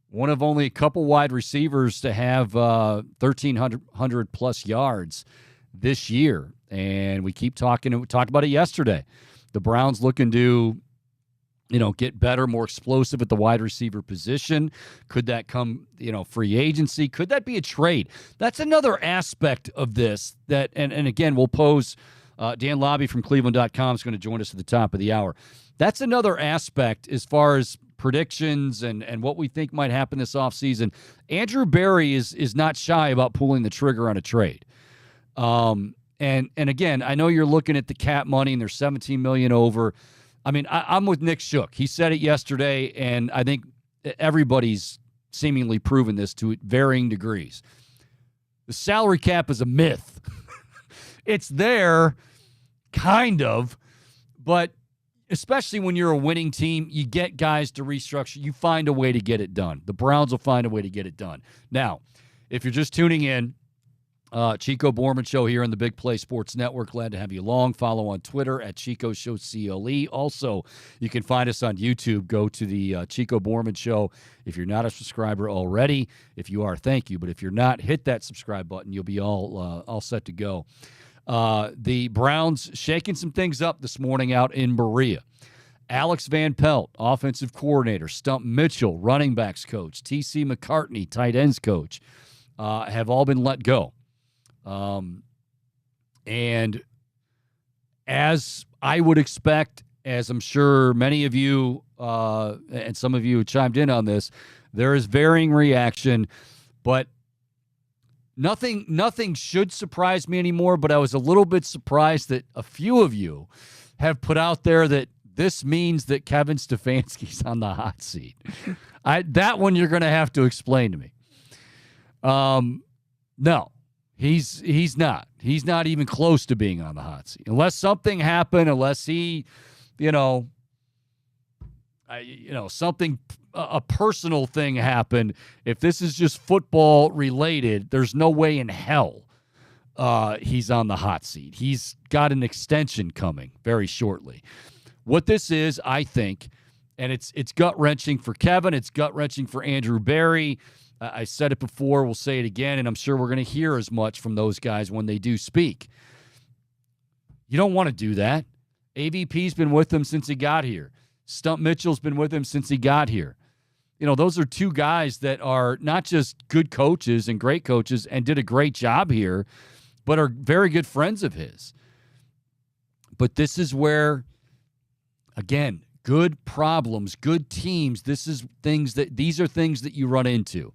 one of only a couple wide receivers to have 1,300 plus yards this year. And we talked about it yesterday. The Browns looking to, get better, more explosive at the wide receiver position. Could that come, free agency? Could that be a trade? That's another aspect of this that, and again, we'll pose, Dan Lobby from Cleveland.com is going to join us at the top of the hour. That's another aspect as far as predictions and what we think might happen this offseason. Andrew Berry is not shy about pulling the trigger on a trade. And again, I know you're looking at the cap money and they're $17 million over. I mean, I'm with Nick Shook. He said it yesterday, and I think everybody's seemingly proven this to varying degrees. The salary cap is a myth. It's there, kind of, but especially when you're a winning team, you get guys to restructure. You find a way to get it done. The Browns will find a way to get it done. Now, if you're just tuning in, Chico Borman Show here on the Big Play Sports Network. Glad to have you along. Follow on Twitter at Chico Show CLE. Also, you can find us on YouTube. Go to the Chico Borman Show. If you're not a subscriber already, if you are, thank you. But if you're not, hit that subscribe button. You'll be all set to go. The Browns shaking some things up this morning out in Berea. Alex Van Pelt, offensive coordinator, Stump Mitchell, running backs coach, T.C. McCartney, tight ends coach, have all been let go. And as I would expect, as I'm sure many of you and some of you chimed in on this, there is varying reaction, but nothing should surprise me anymore. But I was a little bit surprised that a few of you have put out there that this means that Kevin Stefanski's on the hot seat. That one you're going to have to explain to me. No. He's not. He's not even close to being on the hot seat. Unless something happened, unless he, something a personal thing happen, if this is just football related, there's no way in hell he's on the hot seat. He's got an extension coming very shortly. What this is, I think, and it's gut-wrenching for Kevin, it's gut-wrenching for Andrew Berry. I said it before, we'll say it again, and I'm sure we're going to hear as much from those guys when they do speak. You don't want to do that. AVP's been with him since he got here. Stump Mitchell's been with him since he got here. Those are two guys that are not just good coaches and great coaches and did a great job here, but are very good friends of his. But this is where, again, good problems, good teams, these are things that you run into.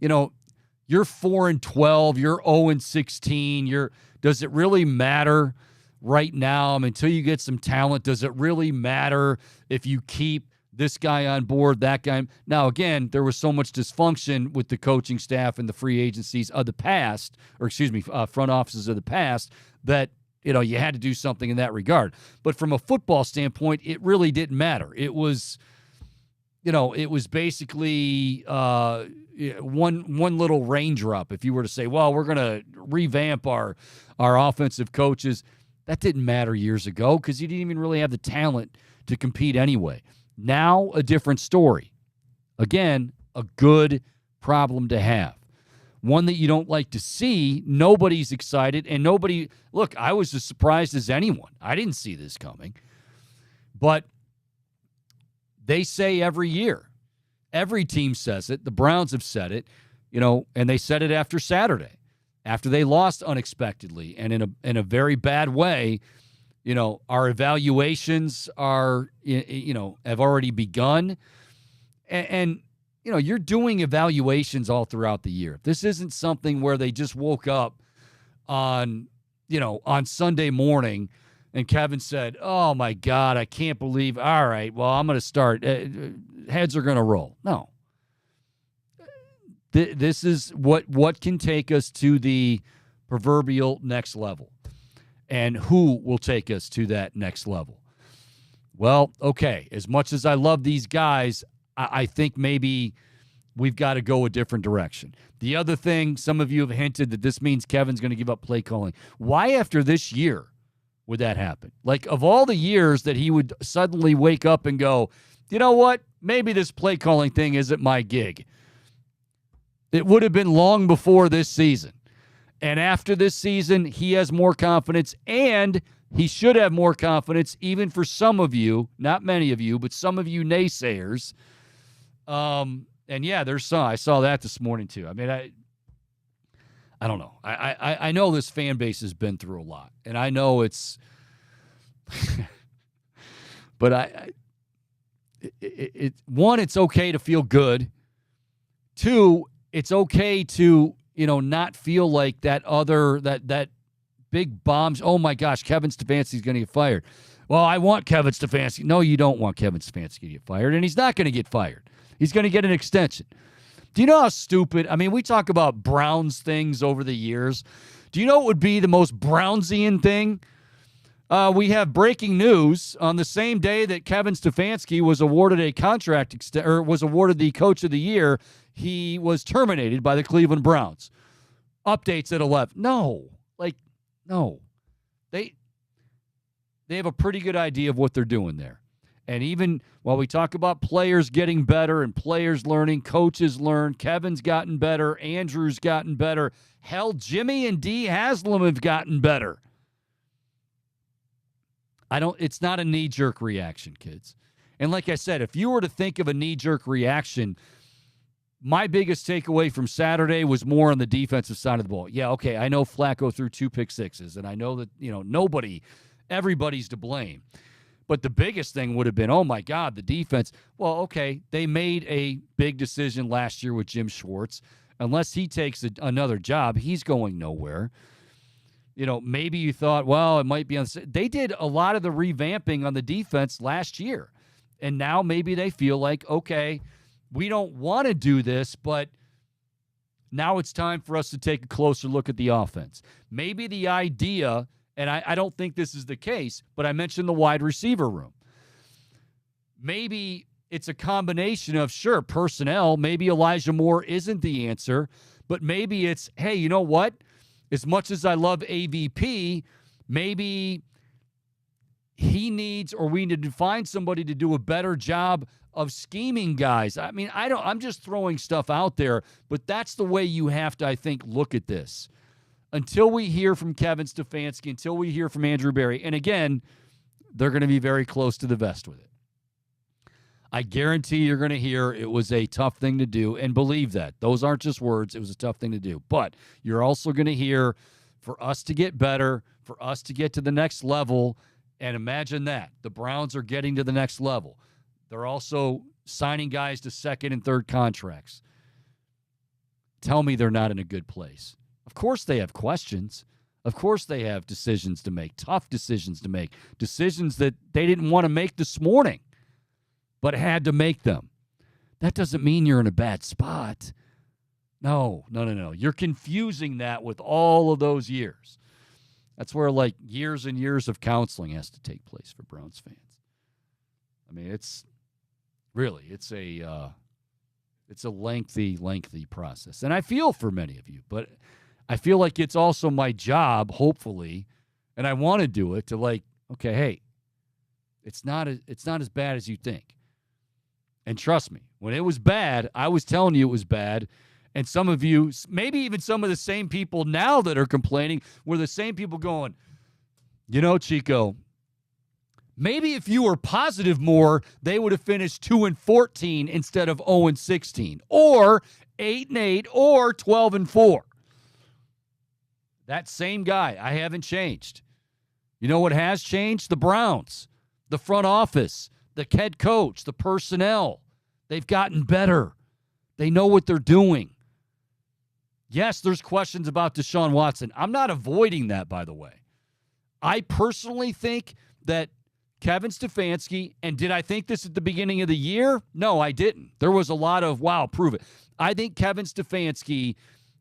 You're 4-12, you're 0-16, does it really matter right now? Until you get some talent, does it really matter if you keep this guy on board, that guy? Now, again, there was so much dysfunction with the coaching staff and the free agencies of the past, front offices of the past, that, you had to do something in that regard. But from a football standpoint, it really didn't matter. It was, it was basically one little raindrop. If you were to say, well, we're going to revamp our offensive coaches, that didn't matter years ago because you didn't even really have the talent to compete anyway. Now, a different story. Again, a good problem to have. One that you don't like to see. Nobody's excited, and look, I was as surprised as anyone. I didn't see this coming. But they say every year. Every team says it. The Browns have said it, and they said it after Saturday, after they lost unexpectedly and in a very bad way. Our evaluations are, have already begun. And you're doing evaluations all throughout the year. This isn't something where they just woke up on Sunday morning and Kevin said, oh, my God, I can't believe, all right, well, I'm going to start. Heads are going to roll. No. This is what can take us to the proverbial next level. And who will take us to that next level? Well, okay, as much as I love these guys, I think maybe we've got to go a different direction. The other thing, some of you have hinted that this means Kevin's going to give up play calling. Why after this year would that happen? Like, of all the years that he would suddenly wake up and go, you know what, maybe this play calling thing isn't my gig. It would have been long before this season. And after this season, he has more confidence, and he should have more confidence, even for some of you, not many of you, but some of you naysayers. And yeah, there's some. I saw that this morning too. I mean, I don't know. I know this fan base has been through a lot, and I know it's, but one, it's okay to feel good. Two, it's okay to, not feel like that big bombs. Oh my gosh, Kevin Stefanski's going to get fired. Well, I want Kevin Stefanski. No, you don't want Kevin Stefanski to get fired, and he's not going to get fired. He's going to get an extension. Do you know how stupid? I mean, we talk about Browns things over the years. Do you know what would be the most Brownsian thing? We have breaking news on the same day that Kevin Stefanski was awarded a contract or was awarded the Coach of the Year. He was terminated by the Cleveland Browns. Updates at 11. No. They have a pretty good idea of what they're doing there. And even while we talk about players getting better and players learning, coaches learn, Kevin's gotten better, Andrew's gotten better. Hell, Jimmy and Dee Haslam have gotten better. It's not a knee-jerk reaction, kids. And like I said, if you were to think of a knee-jerk reaction, my biggest takeaway from Saturday was more on the defensive side of the ball. Yeah, okay, I know Flacco threw 2 pick sixes, and I know that, everybody's to blame. But the biggest thing would have been, oh, my God, the defense. Well, okay, they made a big decision last year with Jim Schwartz. Unless he takes another job, he's going nowhere. Maybe you thought, well, it might be on. They did a lot of the revamping on the defense last year. And now maybe they feel like, okay, we don't want to do this, but now it's time for us to take a closer look at the offense. Maybe the idea, and I don't think this is the case, but I mentioned the wide receiver room. Maybe it's a combination of, sure, personnel. Maybe Elijah Moore isn't the answer, but maybe it's, hey, you know what? As much as I love AVP, maybe he needs, or we need to find somebody to do a better job of scheming guys. I mean, I'm just throwing stuff out there, but that's the way you have to, I think, look at this. Until we hear from Kevin Stefanski, until we hear from Andrew Berry, and again, they're going to be very close to the vest with it. I guarantee you're going to hear it was a tough thing to do, and believe that. Those aren't just words. It was a tough thing to do. But you're also going to hear, for us to get better, for us to get to the next level, and imagine that. The Browns are getting to the next level. They're also signing guys to second and third contracts. Tell me they're not in a good place. Of course they have questions. Of course they have decisions to make, tough decisions to make, decisions that they didn't want to make this morning, but had to make them. That doesn't mean you're in a bad spot. No. You're confusing that with all of those years. That's where, like, years and years of counseling has to take place for Browns fans. I mean, it's a lengthy process. And I feel for many of you, but I feel like it's also my job, hopefully, and I want to do it, to, like, okay, hey, it's not as bad as you think. And trust me, when it was bad, I was telling you it was bad. And some of you, maybe even some of the same people now that are complaining, were the same people going, you know, Chico, maybe if you were positive more, they would have finished 2-14 instead of 0-16, or 8-8, or 12-4. That same guy, I haven't changed. You know what has changed? The Browns, the front office, the head coach, the personnel. They've gotten better. They know what they're doing. Yes, there's questions about Deshaun Watson. I'm not avoiding that, by the way. I personally think that Kevin Stefanski, and did I think this at the beginning of the year? No, I didn't. There was a lot of, wow, prove it. I think Kevin Stefanski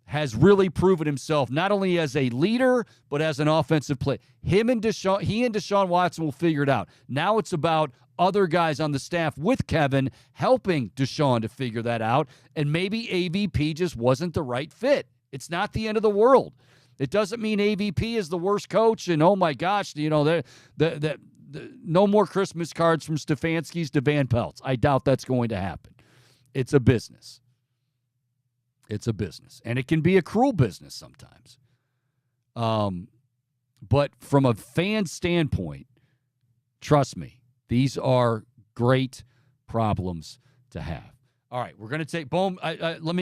has really proven himself not only as a leader, but as an offensive player. He and Deshaun Watson will figure it out. Now it's about other guys on the staff with Kevin helping Deshaun to figure that out, and maybe AVP just wasn't the right fit. It's not the end of the world. It doesn't mean AVP is the worst coach, and oh my gosh, you know, no more Christmas cards from Stefanski's to Van Pelt's. I doubt that's going to happen. It's a business. It's a business, and it can be a cruel business sometimes. But from a fan standpoint, trust me, these are great problems to have. All right, we're going to take Boom.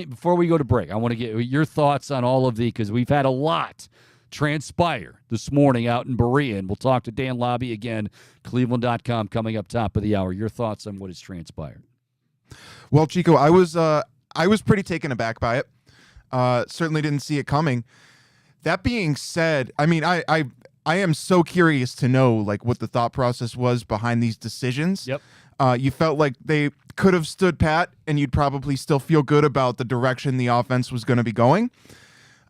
Before we go to break, I want to get your thoughts on all of because we've had a lot transpire this morning out in Berea, and we'll talk to Dan Lobby again, Cleveland.com, coming up top of the hour. Your thoughts on what has transpired? Well, Chico, I was pretty taken aback by it. Certainly didn't see it coming. That being said, I mean, I am so curious to know, like, what the thought process was behind these decisions. Yep. You felt like they could have stood pat, and you'd probably still feel good about the direction the offense was going to be going.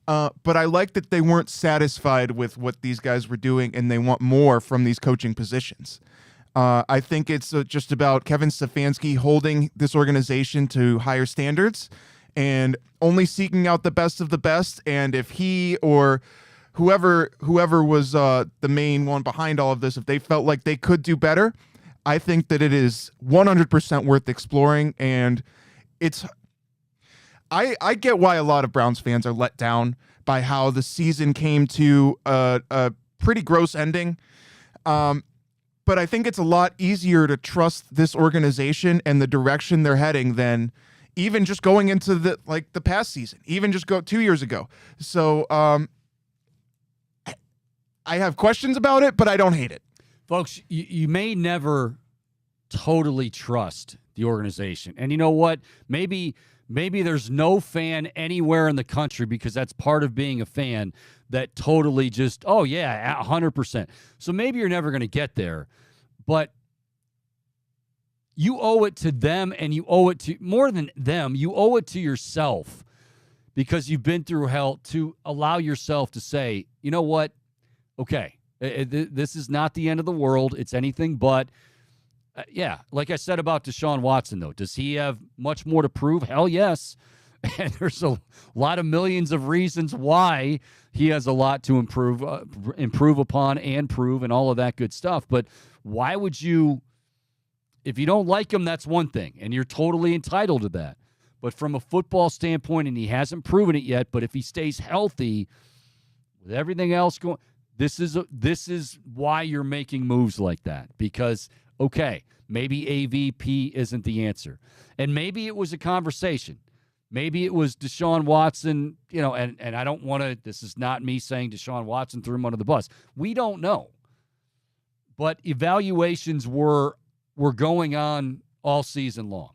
But I like that they weren't satisfied with what these guys were doing, and they want more from these coaching positions. I think it's just about Kevin Stefanski holding this organization to higher standards and only seeking out the best of the best. And if he or whoever was the main one behind all of this, if they felt like they could do better, I think that it is 100% worth exploring. And I get why a lot of Browns fans are let down by how the season came to a pretty gross ending. But I think it's a lot easier to trust this organization and the direction they're heading than even just going into the past season, even just go 2 years ago. So I have questions about it, but I don't hate it. Folks, you may never totally trust the organization. And you know what? Maybe there's no fan anywhere in the country, because that's part of being a fan, that totally just, oh, yeah, 100%. So maybe you're never going to get there. But you owe it to them, and you owe it to, more than them, you owe it to yourself, because you've been through hell, to allow yourself to say, you know what? Okay, this is not the end of the world. It's anything but. Yeah, like I said about Deshaun Watson, though, does he have much more to prove? Hell yes. And there's a lot of millions of reasons why he has a lot to improve upon and prove and all of that good stuff. But why would you, if you don't like him, that's one thing, and you're totally entitled to that. But from a football standpoint, and he hasn't proven it yet, but if he stays healthy with everything else going, this is why you're making moves like that. Because, okay, maybe AVP isn't the answer. And maybe it was a conversation. Maybe it was Deshaun Watson, and I don't want to, this is not me saying Deshaun Watson threw him under the bus. We don't know. But evaluations were going on all season long.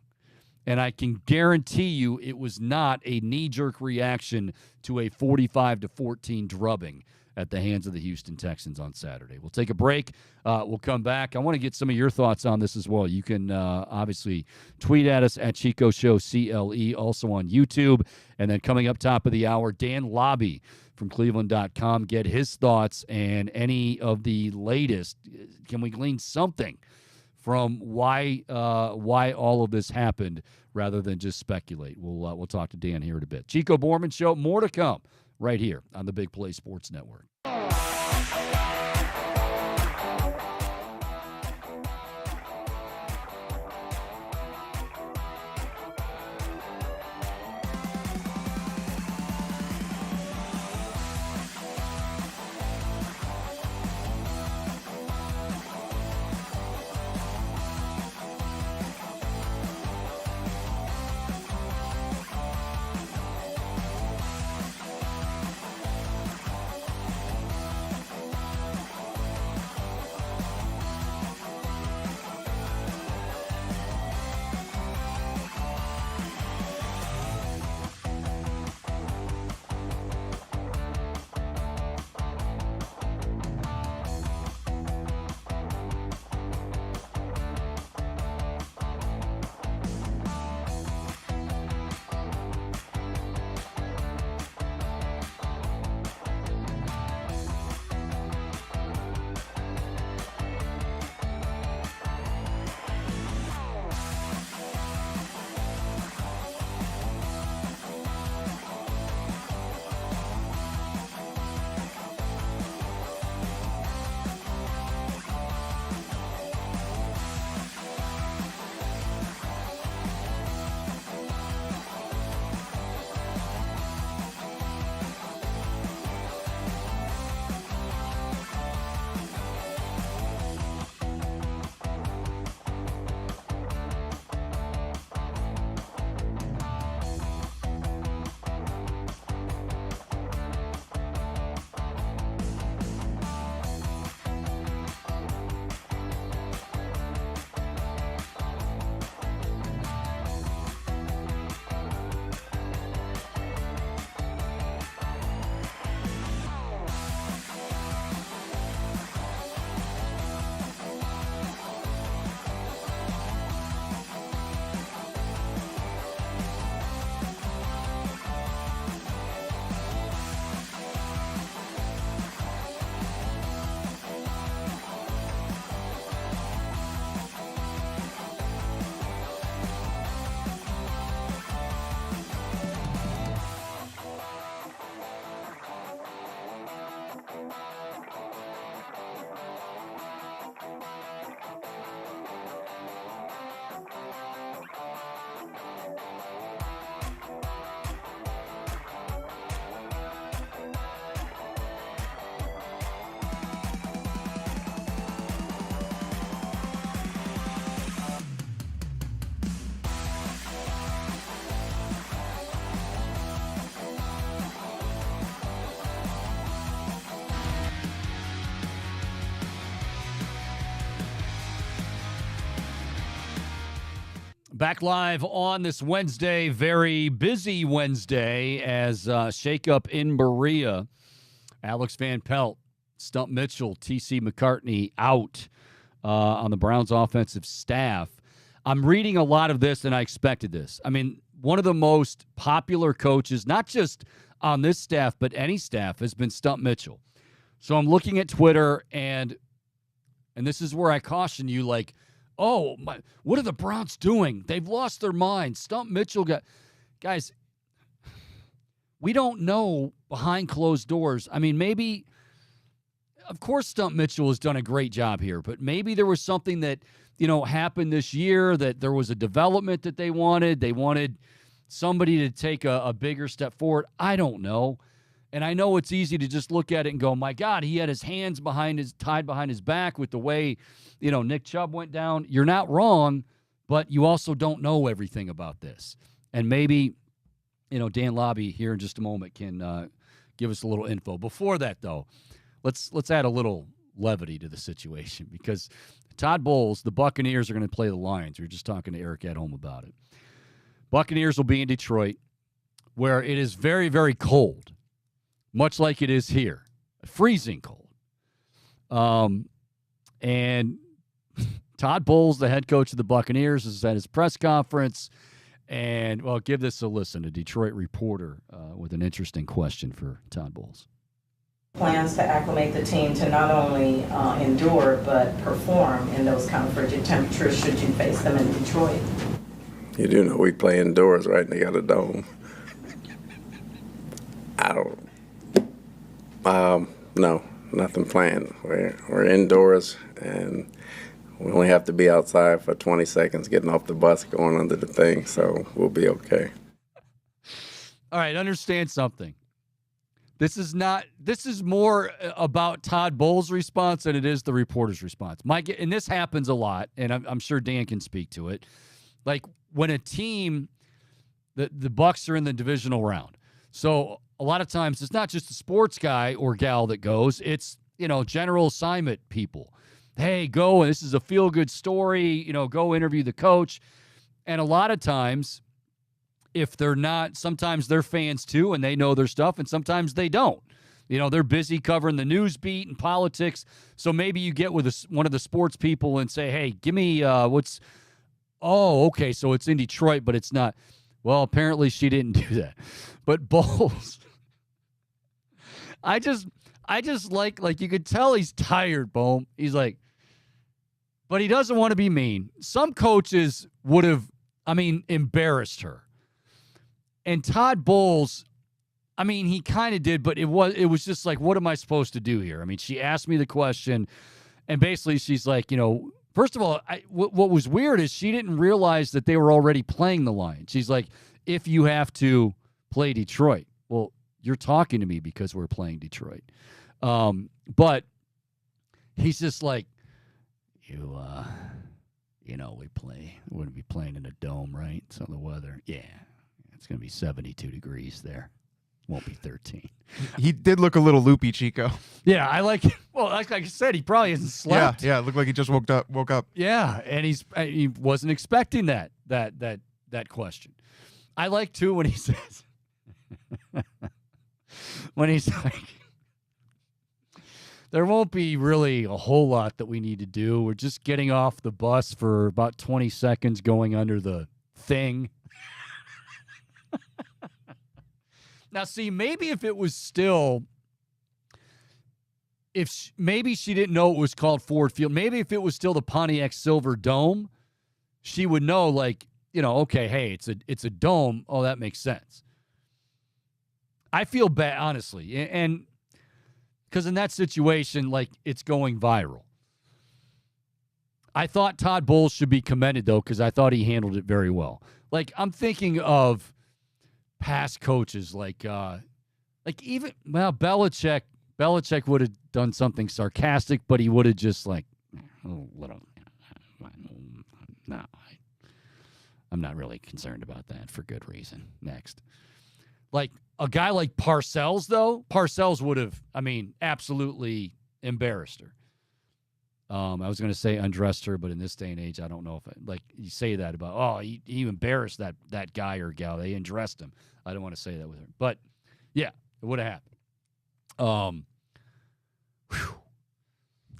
And I can guarantee you it was not a knee-jerk reaction to a 45-14 drubbing at the hands of the Houston Texans on Saturday. We'll take a break. We'll come back. I want to get some of your thoughts on this as well. You can obviously tweet at us at Chico Show CLE, also on YouTube. And then coming up top of the hour, Dan Lobby from Cleveland.com. Get his thoughts and any of the latest. Can we glean something from why all of this happened rather than just speculate? We'll talk to Dan here in a bit. Chico Borman Show, more to come right here on the Big Play Sports Network. Back live on this Wednesday, very busy Wednesday, as shakeup in Berea. Alex Van Pelt, Stump Mitchell, T.C. McCartney out on the Browns offensive staff. I'm reading a lot of this, and I expected this. I mean, one of the most popular coaches, not just on this staff, but any staff, has been Stump Mitchell. So I'm looking at Twitter, and this is where I caution you, like, oh, my, what are the Browns doing? They've lost their mind. Stump Mitchell got – guys, we don't know behind closed doors. I mean, maybe – of course Stump Mitchell has done a great job here, but maybe there was something that, happened this year, that there was a development that they wanted. They wanted somebody to take a bigger step forward. I don't know. And I know it's easy to just look at it and go, my God, he had his hands tied behind his back with the way, Nick Chubb went down. You're not wrong, but you also don't know everything about this. And maybe, Dan Lobby here in just a moment can give us a little info. Before that, though, let's add a little levity to the situation, because Todd Bowles, the Buccaneers, are going to play the Lions. We were just talking to Eric at home about it. Buccaneers will be in Detroit, where it is very, very cold, much like it is here, freezing cold. And Todd Bowles, the head coach of the Buccaneers, is at his press conference. And, well, give this a listen, a Detroit reporter with an interesting question for Todd Bowles. Plans to acclimate the team to not only endure but perform in those kind of frigid temperatures should you face them in Detroit? You do know we play indoors, right? And they got a dome. I don't. No, nothing planned. We're indoors, and we only have to be outside for 20 seconds, getting off the bus, going under the thing, so we'll be okay. All right, understand something. This is more about Todd Bowles' response than it is the reporter's response. Mike, and this happens a lot, and I'm sure Dan can speak to it. Like when a team, the Bucs are in the divisional round. So a lot of times it's not just a sports guy or gal that goes. It's, general assignment people. Hey, go, and this is a feel-good story. Go interview the coach. And a lot of times, if they're not, sometimes they're fans too, and they know their stuff, and sometimes they don't. They're busy covering the news beat and politics. So maybe you get with one of the sports people and say, hey, give me okay, so it's in Detroit, but it's not. Well, apparently she didn't do that. But Bowles, I just like you could tell he's tired, Bohm. He's like, but he doesn't want to be mean. Some coaches would have, embarrassed her. And Todd Bowles, he kind of did, but it was just like, what am I supposed to do here? She asked me the question, and basically she's like, first of all, what was weird is she didn't realize that they were already playing the Lions. She's like, if you have to play Detroit, well, you're talking to me because we're playing Detroit. But he's just like, we wouldn't be playing in a dome, right? So the weather, yeah. It's going to be 72 degrees there. Won't be 13. He did look a little loopy, Chico. Yeah, like I said, he probably hasn't slept. Yeah, it looked like he just woke up. Yeah, and he wasn't expecting that question. I like too when he says when he's like, there won't be really a whole lot that we need to do. We're just getting off the bus for about 20 seconds, going under the thing. Now, see, maybe if it was still, maybe she didn't know it was called Ford Field. Maybe if it was still the Pontiac Silver Dome, she would know, like, okay, hey, it's a dome. Oh, that makes sense. I feel bad, honestly, and because in that situation, like, it's going viral. I thought Todd Bowles should be commended, though, because I thought he handled it very well. Like, I'm thinking of past coaches, like even, well, Belichick would have done something sarcastic, but he would have just like, no, I'm not really concerned about that for good reason. Next. Like a guy like Parcells, though, Parcells would have, absolutely embarrassed her. I was going to say undressed her, but in this day and age, I don't know if you say that about, he embarrassed that guy or gal. They undressed him. I don't want to say that with her. But, yeah, it would have happened.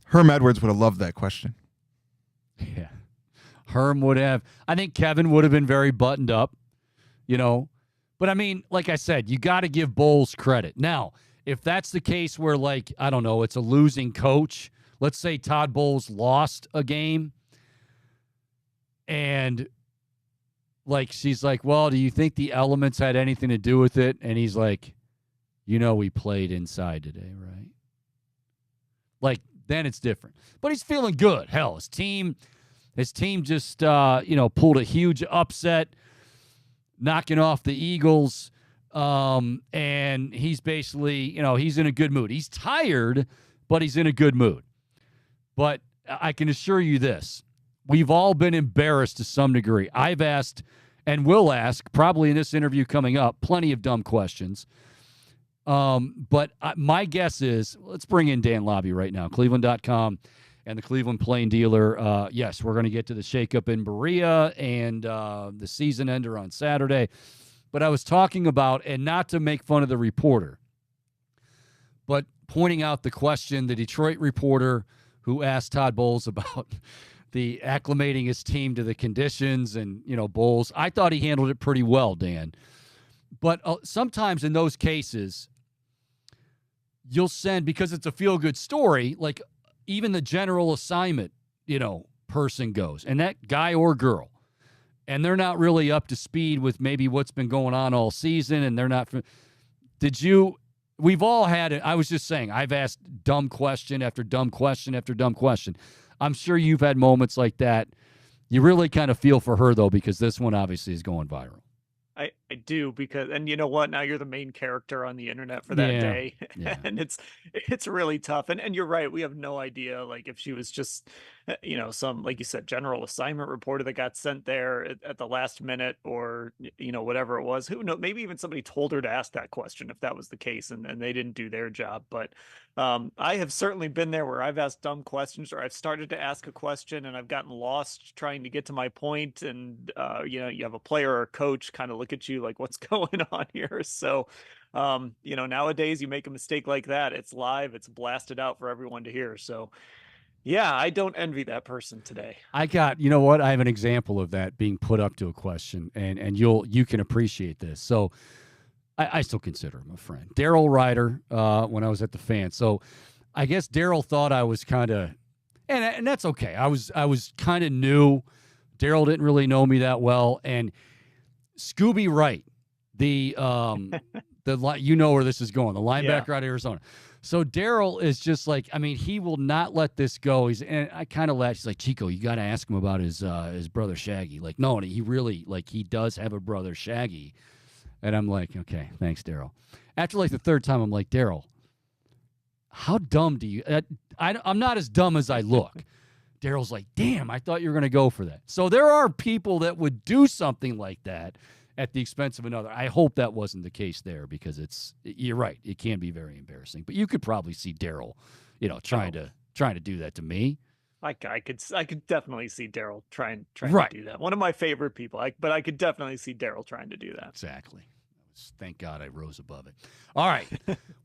Herm Edwards would have loved that question. Yeah. Herm would have. I think Kevin would have been very buttoned up, But, like I said, you got to give Bowles credit. Now, if that's the case where, like, I don't know, it's a losing coach. Let's say Todd Bowles lost a game. And like, she's like, well, do you think the elements had anything to do with it? And he's like, we played inside today, right? Like, then it's different. But he's feeling good. Hell, his team just, pulled a huge upset, knocking off the Eagles. And he's basically, he's in a good mood. He's tired, but he's in a good mood. But I can assure you this. We've all been embarrassed to some degree. I've asked and will ask, probably in this interview coming up, plenty of dumb questions. But my guess is, let's bring in Dan Lobby right now, Cleveland.com and the Cleveland Plain Dealer. Yes, we're going to get to the shakeup in Berea and the season ender on Saturday. But I was talking about, and not to make fun of the reporter, but pointing out the question, the Detroit reporter who asked Todd Bowles about the acclimating his team to the conditions and, Bowles. I thought he handled it pretty well, Dan. But sometimes in those cases, you'll send, because it's a feel-good story, like even the general assignment, person goes, and that guy or girl, and they're not really up to speed with maybe what's been going on all season, and they're not. We've all had it. I was just saying, I've asked dumb question after dumb question after dumb question. I'm sure you've had moments like that. You really kind of feel for her, though, because this one obviously is going viral. I do, because, and you know what? Now you're the main character on the internet for that day. Yeah. And it's really tough. And you're right. We have no idea, like, if she was just, some, like you said, general assignment reporter that got sent there at the last minute, or, whatever it was. Who knows? Maybe even somebody told her to ask that question if that was the case, and they didn't do their job. But I have certainly been there where I've asked dumb questions, or I've started to ask a question and I've gotten lost trying to get to my point. And, you have a player or a coach kind of look at you like, what's going on here? So, nowadays you make a mistake like that, it's live, it's blasted out for everyone to hear. So yeah, I don't envy that person today. I have an example of that being put up to a question, and you can appreciate this. So I still consider him a friend. Daryl Ryder, when I was at the Fan. So I guess Daryl thought I was kind of, and that's okay. I was kind of new. Daryl didn't really know me that well. And Scooby Wright, the where this is going, the linebacker out of Arizona. So Daryl is just like, he will not let this go. And I kind of laughed. He's like, Chico, you got to ask him about his brother Shaggy. Like, no, he really, like, he does have a brother Shaggy. And I'm like, okay, thanks, Daryl. After like the third time, I'm like, Daryl, how dumb do you? I'm not as dumb as I look. Daryl's like, damn, I thought you were going to go for that. So there are people that would do something like that at the expense of another. I hope that wasn't the case there, because you're right. It can be very embarrassing. But you could probably see Daryl, trying to do that to me. I could definitely see Daryl trying right. to do that. One of my favorite people, but I could definitely see Daryl trying to do that. Exactly. Thank God I rose above it. All right.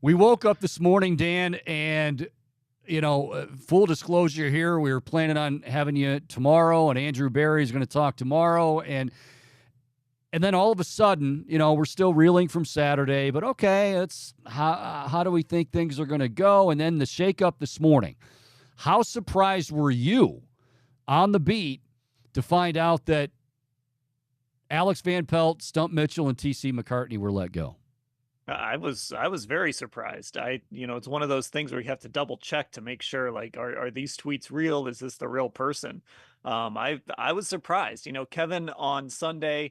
We woke up this morning, Dan, and, full disclosure here, we were planning on having you tomorrow, and Andrew Berry is going to talk tomorrow. And then all of a sudden, we're still reeling from Saturday, but okay, it's how do we think things are going to go? And then the shakeup this morning. How surprised were you on the beat to find out that Alex Van Pelt, Stump Mitchell, and T.C. McCartney were let go? I was very surprised. It's one of those things where you have to double check to make sure, like, are these tweets real? Is this the real person? I was surprised. Kevin on Sunday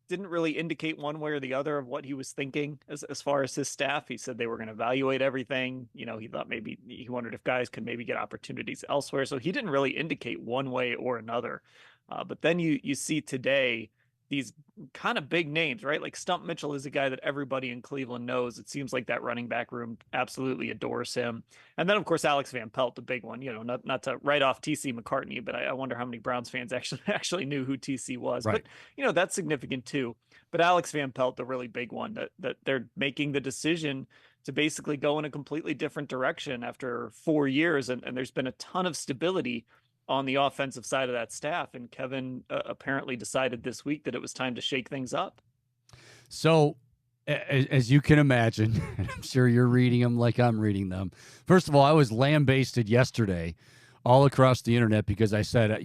didn't really indicate one way or the other of what he was thinking as far as his staff. He said they were going to evaluate everything. He thought maybe he wondered if guys could maybe get opportunities elsewhere. So he didn't really indicate one way or another. But then you see today these kind of big names, right? Like Stump Mitchell is a guy that everybody in Cleveland knows. It seems like that running back room absolutely adores him. And then, of course, Alex Van Pelt, the big one, not to write off TC McCartney, but I wonder how many Browns fans actually knew who TC was. Right. But, that's significant too. But Alex Van Pelt, the really big one, that they're making the decision to basically go in a completely different direction after 4 years. And there's been a ton of stability on the offensive side of that staff. And Kevin apparently decided this week that it was time to shake things up. So, as you can imagine, and I'm sure you're reading them like I'm reading them. First of all, I was lambasted yesterday all across the internet because I said,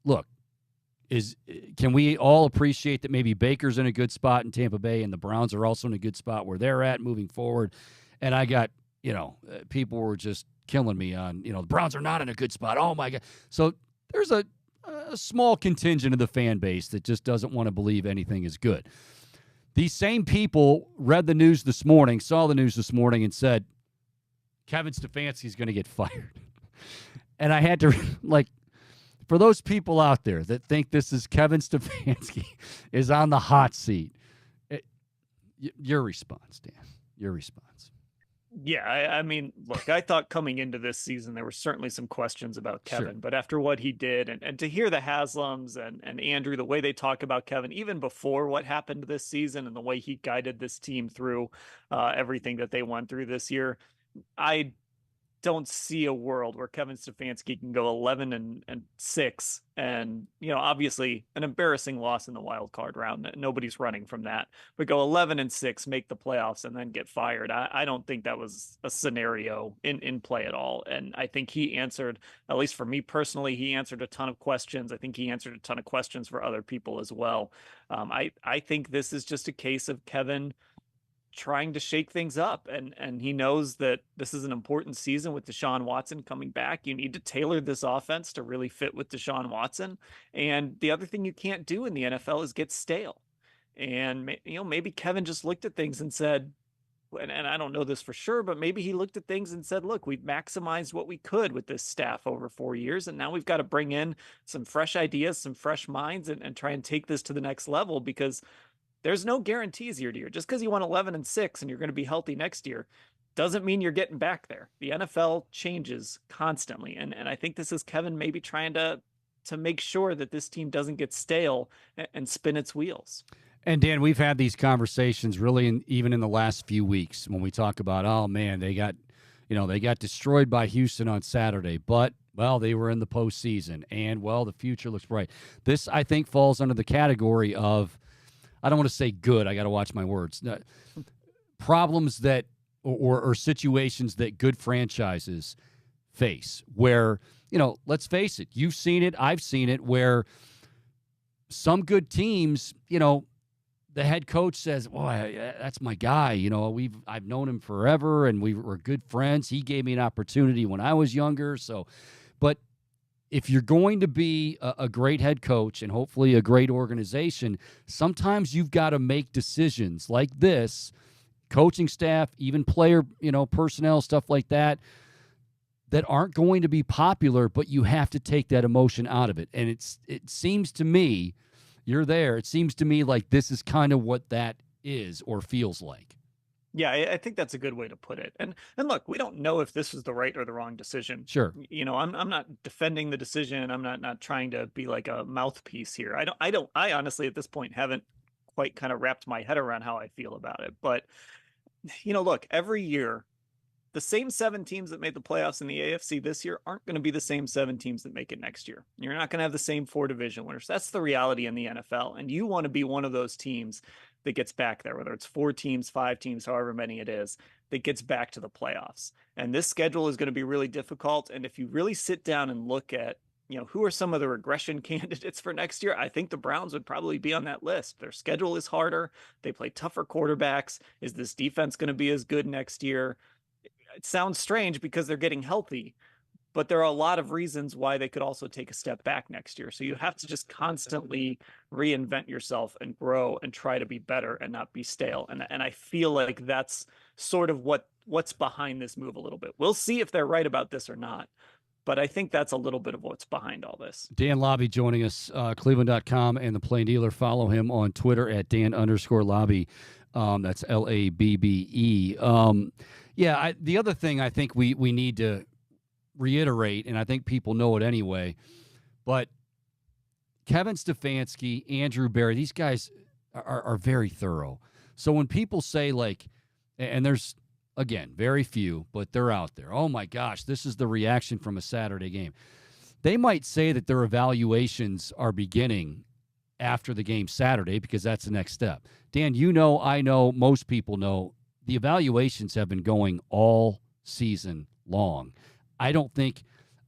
look, can we all appreciate that maybe Baker's in a good spot in Tampa Bay and the Browns are also in a good spot where they're at moving forward? And I got, people were just killing me on, the Browns are not in a good spot. Oh, my God. So there's a small contingent of the fan base that just doesn't want to believe anything is good. These same people read the news this morning, saw the news this morning, and said, Kevin Stefanski is going to get fired. And I had to, for those people out there that think this is Kevin Stefanski is on the hot seat, your response, Dan, your response. Yeah, I mean, look, I thought coming into this season, there were certainly some questions about Kevin, but after what he did and to hear the Haslams and Andrew, the way they talk about Kevin, even before what happened this season and the way he guided this team through everything that they went through this year, I don't see a world where Kevin Stefanski can go 11-6 and, obviously an embarrassing loss in the wild card round. Nobody's running from that, but go 11-6, make the playoffs and then get fired. I don't think that was a scenario in play at all. And I think he answered, at least for me personally, he answered a ton of questions. I think he answered a ton of questions for other people as well. I think this is just a case of Kevin trying to shake things up, and he knows that this is an important season with Deshaun Watson coming back. You need to tailor this offense to really fit with Deshaun Watson. And the other thing you can't do in the NFL is get stale. And maybe Kevin just looked at things and said, and I don't know this for sure, but maybe he looked at things and said, look, we've maximized what we could with this staff over 4 years, and now we've got to bring in some fresh ideas, some fresh minds, and try and take this to the next level, because there's no guarantees year to year. Just because you won 11-6 and you're going to be healthy next year doesn't mean you're getting back there. The NFL changes constantly. And I think this is Kevin maybe trying to make sure that this team doesn't get stale and spin its wheels. And Dan, we've had these conversations really even in the last few weeks when we talk about, oh man, they got destroyed by Houston on Saturday, but well, they were in the postseason and well, the future looks bright. This, I think, falls under the category of, I don't want to say good. I got to watch my words. Problems that or situations that good franchises face where, let's face it, you've seen it, I've seen it, where some good teams, the head coach says, well, that's my guy. I've known him forever and we were good friends. He gave me an opportunity when I was younger. But if you're going to be a great head coach and hopefully a great organization, sometimes you've got to make decisions like this, coaching staff, even player, personnel, stuff like that aren't going to be popular, but you have to take that emotion out of it. And it seems to me, you're there, it seems to me like this is kind of what that is or feels like. Yeah, I think that's a good way to put it. And look, we don't know if this was the right or the wrong decision. Sure. I'm not defending the decision. I'm not trying to be like a mouthpiece here. I honestly at this point haven't quite kind of wrapped my head around how I feel about it. But look, every year the same 7 teams that made the playoffs in the AFC this year aren't going to be the same 7 teams that make it next year. You're not going to have the same 4 division winners. That's the reality in the NFL. And you want to be one of those teams that gets back there, whether it's 4 teams, 5 teams, however many it is, that gets back to the playoffs. And this schedule is going to be really difficult. And if you really sit down and look at, who are some of the regression candidates for next year, I think the Browns would probably be on that list. Their schedule is harder. They play tougher quarterbacks. Is this defense going to be as good next year? It sounds strange because they're getting healthy, but there are a lot of reasons why they could also take a step back next year. So you have to just constantly reinvent yourself and grow and try to be better and not be stale. And I feel like that's sort of what's behind this move a little bit. We'll see if they're right about this or not, but I think that's a little bit of what's behind all this. Dan Labbe joining us, Cleveland.com and the Plain Dealer. Follow him on Twitter at Dan_Labbe. That's LABBE. The other thing I think we need to reiterate, and I think people know it anyway, but Kevin Stefanski, Andrew Berea, these guys are very thorough. So when people say and there's, again, very few, but they're out there, oh my gosh, this is the reaction from a Saturday game. They might say that their evaluations are beginning after the game Saturday because that's the next step. Dan, I know, most people know, the evaluations have been going all season long. I don't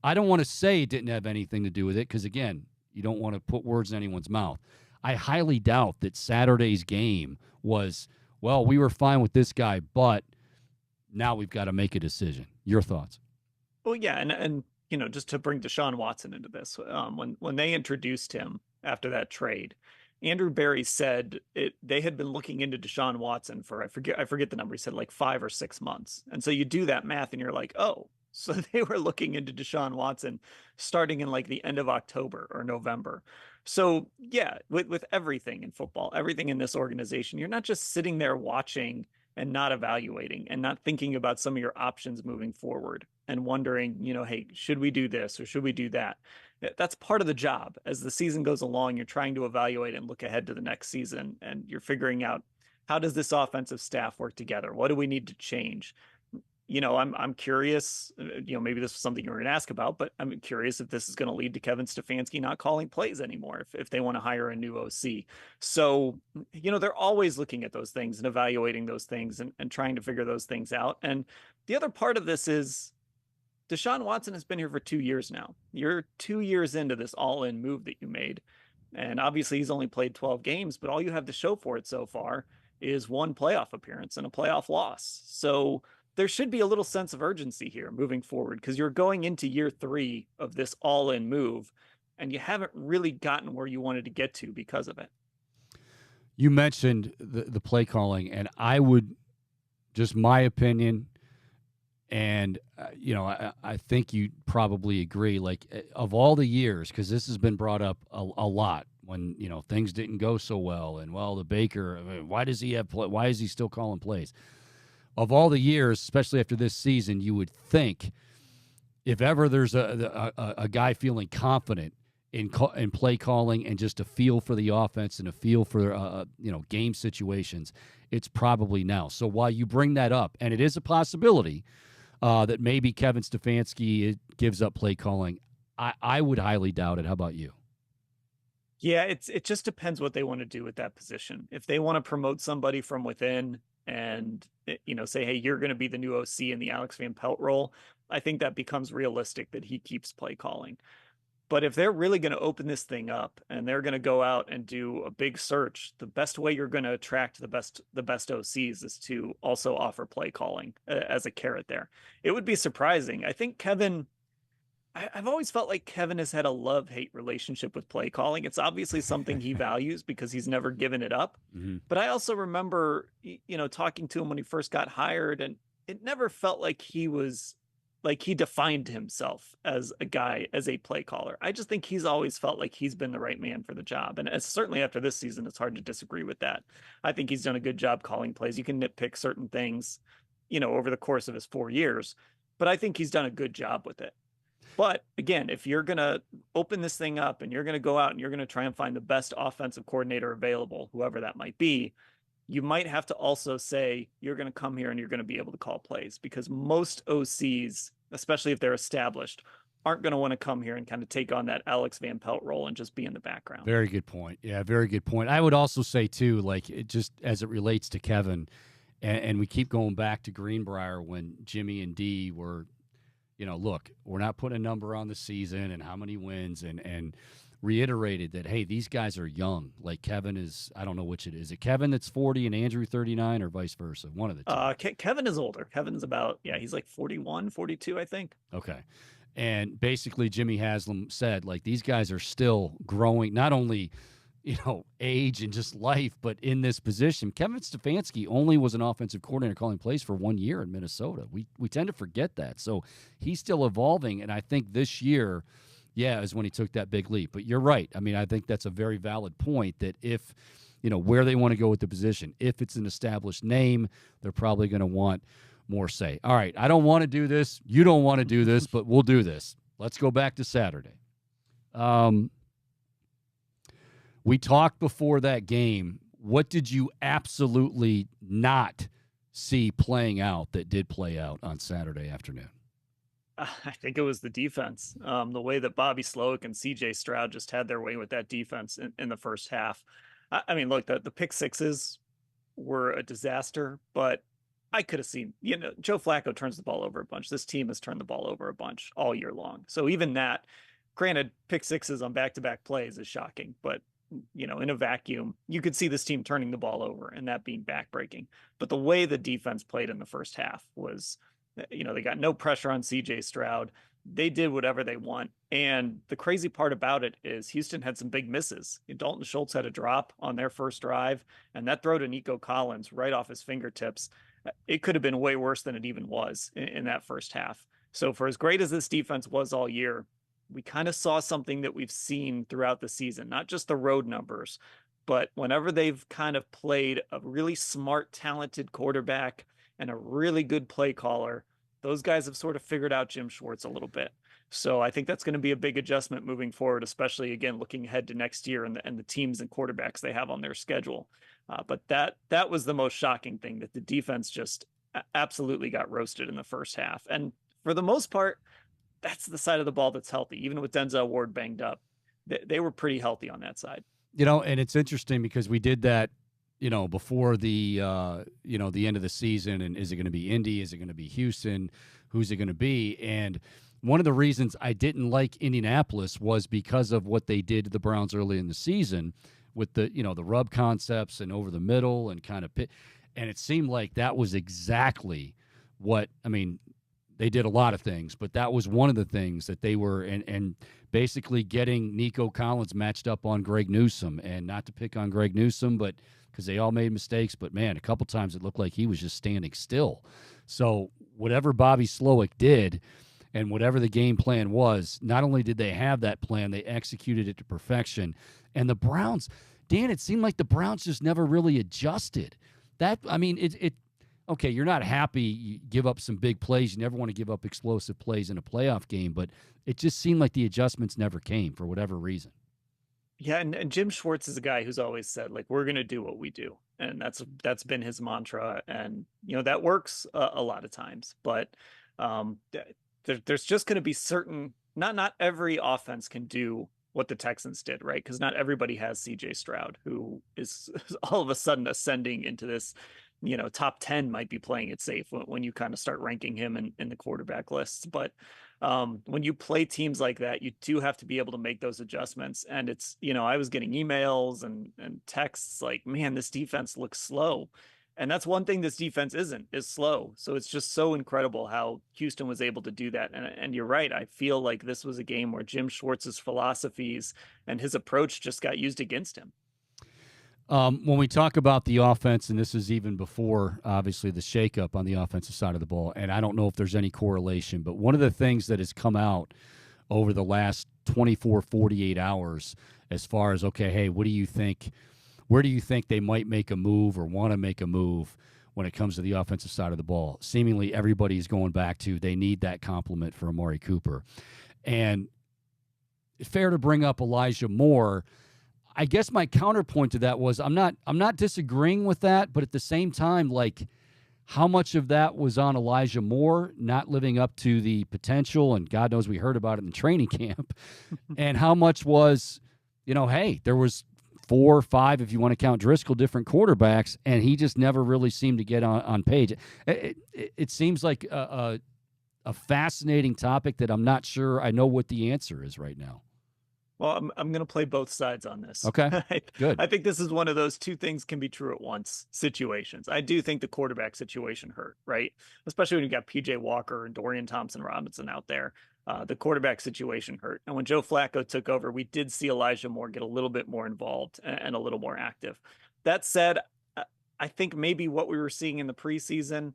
want to say it didn't have anything to do with it because, again, you don't want to put words in anyone's mouth. I highly doubt that Saturday's game was, well, we were fine with this guy, but now we've got to make a decision. Your thoughts? Well, yeah, and just to bring Deshaun Watson into this, when they introduced him after that trade, Andrew Berry said they had been looking into Deshaun Watson for I forget the number. He said like 5 or 6 months, and so you do that math, and you're like, oh, so they were looking into Deshaun Watson starting in like the end of October or November. So yeah, with everything in football, everything in this organization, you're not just sitting there watching and not evaluating and not thinking about some of your options moving forward and wondering, hey, should we do this or should we do that? That's part of the job. As the season goes along, you're trying to evaluate and look ahead to the next season, and you're figuring out, how does this offensive staff work together? What do we need to change? I'm curious, maybe this was something you were going to ask about, but I'm curious if this is going to lead to Kevin Stefanski not calling plays anymore, if they want to hire a new OC. So, they're always looking at those things and evaluating those things and trying to figure those things out. And the other part of this is Deshaun Watson has been here for 2 years now. You're 2 years into this all-in move that you made. And obviously he's only played 12 games, but all you have to show for it so far is one playoff appearance and a playoff loss. So there should be a little sense of urgency here moving forward, because you're going into year 3 of this all-in move, and you haven't really gotten where you wanted to get to because of it. You mentioned the play calling, and I would, just my opinion, and I think you probably agree, like, of all the years, because this has been brought up a lot when things didn't go so well, and the Baker, why does he why is he still calling plays? Of all the years, especially after this season, you would think if ever there's a guy feeling confident in play calling and just a feel for the offense and a feel for game situations, it's probably now. So while you bring that up, and it is a possibility that maybe Kevin Stefanski gives up play calling, I would highly doubt it. How about you? Yeah, it just depends what they want to do with that position. If they want to promote somebody from within and say, hey, you're going to be the new OC in the Alex Van Pelt role, I think that becomes realistic that he keeps play calling. But if they're really going to open this thing up and they're going to go out and do a big search, the best way you're going to attract the best OCs is to also offer play calling as a carrot there. It would be surprising. I think I've always felt like Kevin has had a love-hate relationship with play calling. It's obviously something he values because he's never given it up. Mm-hmm. But I also remember, talking to him when he first got hired, and it never felt like he defined himself as a guy, as a play caller. I just think he's always felt like he's been the right man for the job. And certainly after this season, it's hard to disagree with that. I think he's done a good job calling plays. You can nitpick certain things, over the course of his 4 years, but I think he's done a good job with it. But again, if you're going to open this thing up and you're going to go out and you're going to try and find the best offensive coordinator available, whoever that might be, you might have to also say you're going to come here and you're going to be able to call plays, because most OCs, especially if they're established, aren't going to want to come here and kind of take on that Alex Van Pelt role and just be in the background. Very good point. Yeah, very good point. I would also say, too, like, it just as it relates to Kevin, and we keep going back to Greenbrier when Jimmy and Dee were, look, we're not putting a number on the season and how many wins, and reiterated that, hey, these guys are young. Like, Kevin is, I don't know which it is. Is it Kevin that's 40 and Andrew 39, or vice versa? One of the two. Kevin is older. Kevin's about, he's like 41, 42, I think. Okay. And basically Jimmy Haslam said, like, these guys are still growing, not only, age and just life, but in this position. Kevin Stefanski only was an offensive coordinator calling plays for 1 year in Minnesota. We tend to forget that. So he's still evolving, and I think this year, is when he took that big leap. But you're right. I mean, I think that's a very valid point, that if, where they want to go with the position, if it's an established name, they're probably going to want more say. All right, I don't want to do this. You don't want to do this, but we'll do this. Let's go back to Saturday. We talked before that game. What did you absolutely not see playing out that did play out on Saturday afternoon? I think it was the defense. The way that Bobby Slowick and CJ Stroud just had their way with that defense in the first half. I mean, look, the pick sixes were a disaster, but I could have seen, Joe Flacco turns the ball over a bunch. This team has turned the ball over a bunch all year long. So even that, Granted, pick sixes on back-to-back plays is shocking, but in a vacuum, you could see this team turning the ball over and that being backbreaking. But the way the defense played in the first half was, they got no pressure on CJ Stroud. They did whatever they want. And the crazy part about it is Houston had some big misses. Dalton Schultz had a drop on their first drive, and that throw to Nico Collins right off his fingertips. It could have been way worse than it even was in that first half. So for as great as this defense was all year, we kind of saw something that we've seen throughout the season, not just the road numbers, but whenever they've kind of played a really smart, talented quarterback and a really good play caller, those guys have sort of figured out Jim Schwartz a little bit. So I think that's going to be a big adjustment moving forward, especially, again, looking ahead to next year and the teams and quarterbacks they have on their schedule. But that was the most shocking thing, that the defense just absolutely got roasted in the first half. And for the most part, that's the side of the ball that's healthy. Even with Denzel Ward banged up, they were pretty healthy on that side. And it's interesting because we did that, before the, the end of the season. And is it going to be Indy? Is it going to be Houston? Who's it going to be? And one of the reasons I didn't like Indianapolis was because of what they did to the Browns early in the season with the, the rub concepts and over the middle and kind of and it seemed like that was exactly what, they did a lot of things, but that was one of the things that they were, and basically getting Nico Collins matched up on Greg Newsome, and not to pick on Greg Newsome, but because they all made mistakes, but man, a couple times it looked like he was just standing still. So whatever Bobby Slowick did and whatever the game plan was, not only did they have that plan, they executed it to perfection. And the Browns, Dan, it seemed like the Browns just never really adjusted. Okay, you're not happy, you give up some big plays. You never want to give up explosive plays in a playoff game, but it just seemed like the adjustments never came for whatever reason. Yeah, and Jim Schwartz is a guy who's always said, we're going to do what we do. And that's been his mantra. And, that works a lot of times. But there's just going to be certain, not every offense can do what the Texans did, right? Because not everybody has CJ Stroud, who is all of a sudden ascending into this, top 10 might be playing it safe when you kind of start ranking him in the quarterback lists. But when you play teams like that, you do have to be able to make those adjustments. And it's, I was getting emails and texts like, man, this defense looks slow. And that's one thing this defense is slow. So it's just so incredible how Houston was able to do that. And you're right. I feel like this was a game where Jim Schwartz's philosophies and his approach just got used against him. When we talk about the offense, and this is even before, obviously, the shakeup on the offensive side of the ball, and I don't know if there's any correlation, but one of the things that has come out over the last 24, 48 hours as far as, okay, hey, what do you think? Where do you think they might make a move or want to make a move when it comes to the offensive side of the ball? Seemingly everybody's going back to they need that compliment for Amari Cooper. And fair to bring up Elijah Moore. I guess my counterpoint to that was I'm not disagreeing with that, but at the same time, how much of that was on Elijah Moore not living up to the potential, and God knows we heard about it in training camp, and how much was, hey, there was 4 or 5, if you want to count Driscoll, different quarterbacks, and he just never really seemed to get on page. It seems like a fascinating topic that I'm not sure I know what the answer is right now. Well, I'm going to play both sides on this. Okay, good. I think this is one of those two things can be true at once situations. I do think the quarterback situation hurt, right? Especially when you got PJ Walker and Dorian Thompson-Robinson out there. The quarterback situation hurt. And when Joe Flacco took over, we did see Elijah Moore get a little bit more involved and a little more active. That said, I think maybe what we were seeing in the preseason,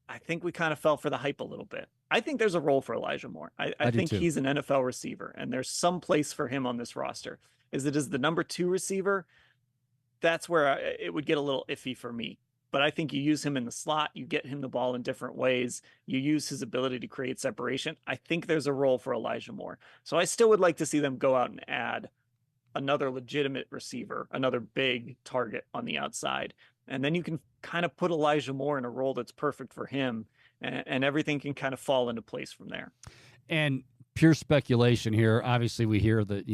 I think we kind of fell for the hype a little bit. I think there's a role for Elijah Moore. I think too. He's an NFL receiver, and there's some place for him on this roster. Is it as the number 2 receiver? That's where it would get a little iffy for me. But I think you use him in the slot, you get him the ball in different ways, you use his ability to create separation. I think there's a role for Elijah Moore. So I still would like to see them go out and add another legitimate receiver, another big target on the outside. And then you can kind of put Elijah Moore in a role that's perfect for him, and everything can kind of fall into place from there. And pure speculation here. Obviously, we hear that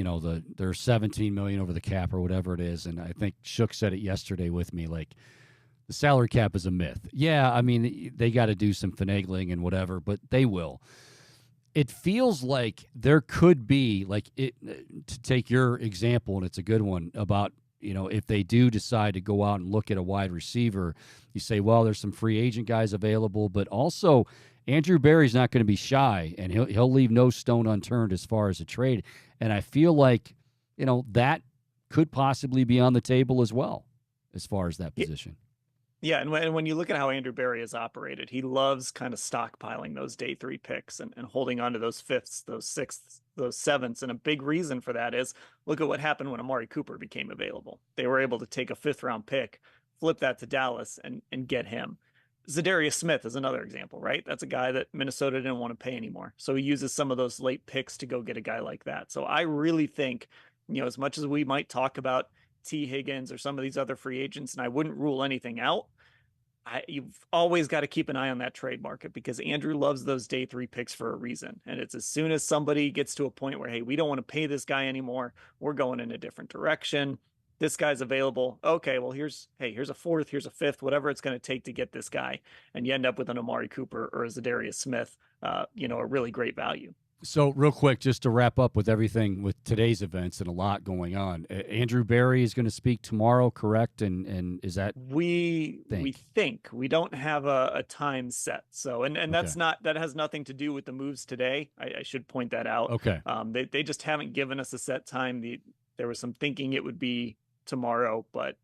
there's $17 million over the cap or whatever it is, and I think Shook said it yesterday with me. The salary cap is a myth. Yeah, they got to do some finagling and whatever, but they will. it feels like there could be, like, it, to take your example, and it's a good one, about, if they do decide to go out and look at a wide receiver, you say, well, there's some free agent guys available, but also Andrew Berry's not going to be shy, and he'll leave no stone unturned as far as a trade. And I feel like, that could possibly be on the table as well, as far as that position. Yeah, and when you look at how Andrew Berry has operated, he loves kind of stockpiling those day 3 picks and holding on to those 5ths, those 6ths, those 7ths. And a big reason for that is, look at what happened when Amari Cooper became available. They were able to take a 5th round pick, flip that to Dallas, and get him. Zadarius Smith is another example, right? That's a guy that Minnesota didn't want to pay anymore. So he uses some of those late picks to go get a guy like that. So I really think, as much as we might talk about T. Higgins or some of these other free agents, and I wouldn't rule anything out, you've always got to keep an eye on that trade market, because Andrew loves those day 3 picks for a reason. And it's as soon as somebody gets to a point where, hey, we don't want to pay this guy anymore, we're going in a different direction, this guy's available, okay, well, here's a 4th, here's a 5th, whatever it's going to take to get this guy, and you end up with an Amari Cooper or a Zadarius Smith, a really great value. So real quick, just to wrap up with everything with today's events and a lot going on, Andrew Berry is going to speak tomorrow, correct? And is that we think we don't have a time set. So and that's that has nothing to do with the moves today. I should point that out. Okay. They just haven't given us a set time. There was some thinking it would be tomorrow, but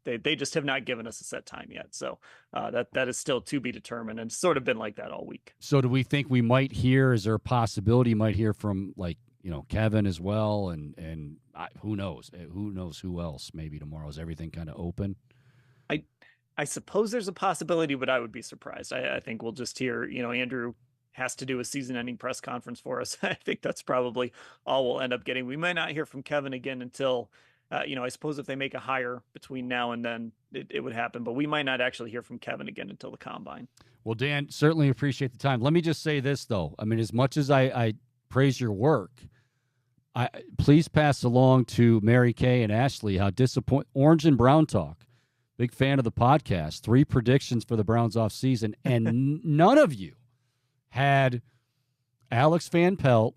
they just have not given us a set time yet. So that is still to be determined, and it's sort of been like that all week. So do we think we might hear, is there a possibility you might hear from, like, Kevin as well? And who knows? Who knows who else maybe tomorrow? Is everything kind of open? I suppose there's a possibility, but I would be surprised. I think we'll just hear, Andrew has to do a season-ending press conference for us. I think that's probably all we'll end up getting. We might not hear from Kevin again until I suppose if they make a hire between now and then, it would happen. But we might not actually hear from Kevin again until the combine. Well, Dan, certainly appreciate the time. Let me just say this, though. I mean, as much as I praise your work, please pass along to Mary Kay and Ashley how disappointed. Orange and Brown Talk, big fan of the podcast. 3 predictions for the Browns off season, and none of you had Alex Van Pelt,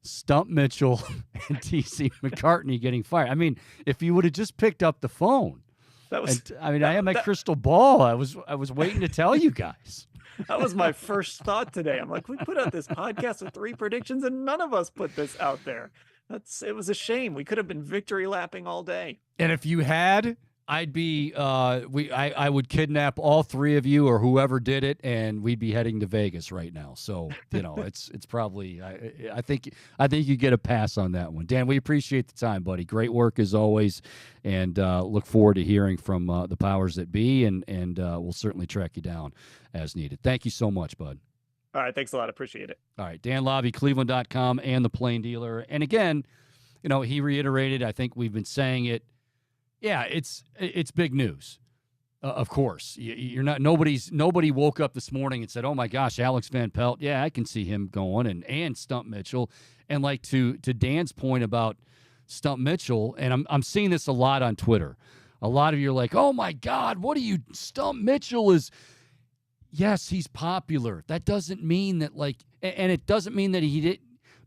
Stump Mitchell, and T.C. McCartney getting fired. I mean, if you would have just picked up the phone. I had my crystal ball. I was waiting to tell you guys. That was my first thought today. I'm like, we put out this podcast with 3 predictions, and none of us put this out there. It was a shame. We could have been victory lapping all day. And if you had, I'd be I would kidnap all 3 of you or whoever did it, and we'd be heading to Vegas right now. So it's probably I think you get a pass on that one. Dan, we appreciate the time, buddy. Great work as always, and look forward to hearing from the powers that be, and we'll certainly track you down as needed. Thank you so much, bud. All right, thanks a lot. Appreciate it. All right, Dan Lobby, Cleveland.com, and the Plain Dealer. And again, he reiterated. I think we've been saying it. Yeah, it's big news. Of course, nobody woke up this morning and said, "Oh my gosh, Alex Van Pelt, yeah, I can see him going," and Stump Mitchell. And like to Dan's point about Stump Mitchell, and I'm seeing this a lot on Twitter. A lot of you are like, "Oh my God, what are you? Stump Mitchell is." Yes, he's popular. That doesn't mean that and it doesn't mean that he did.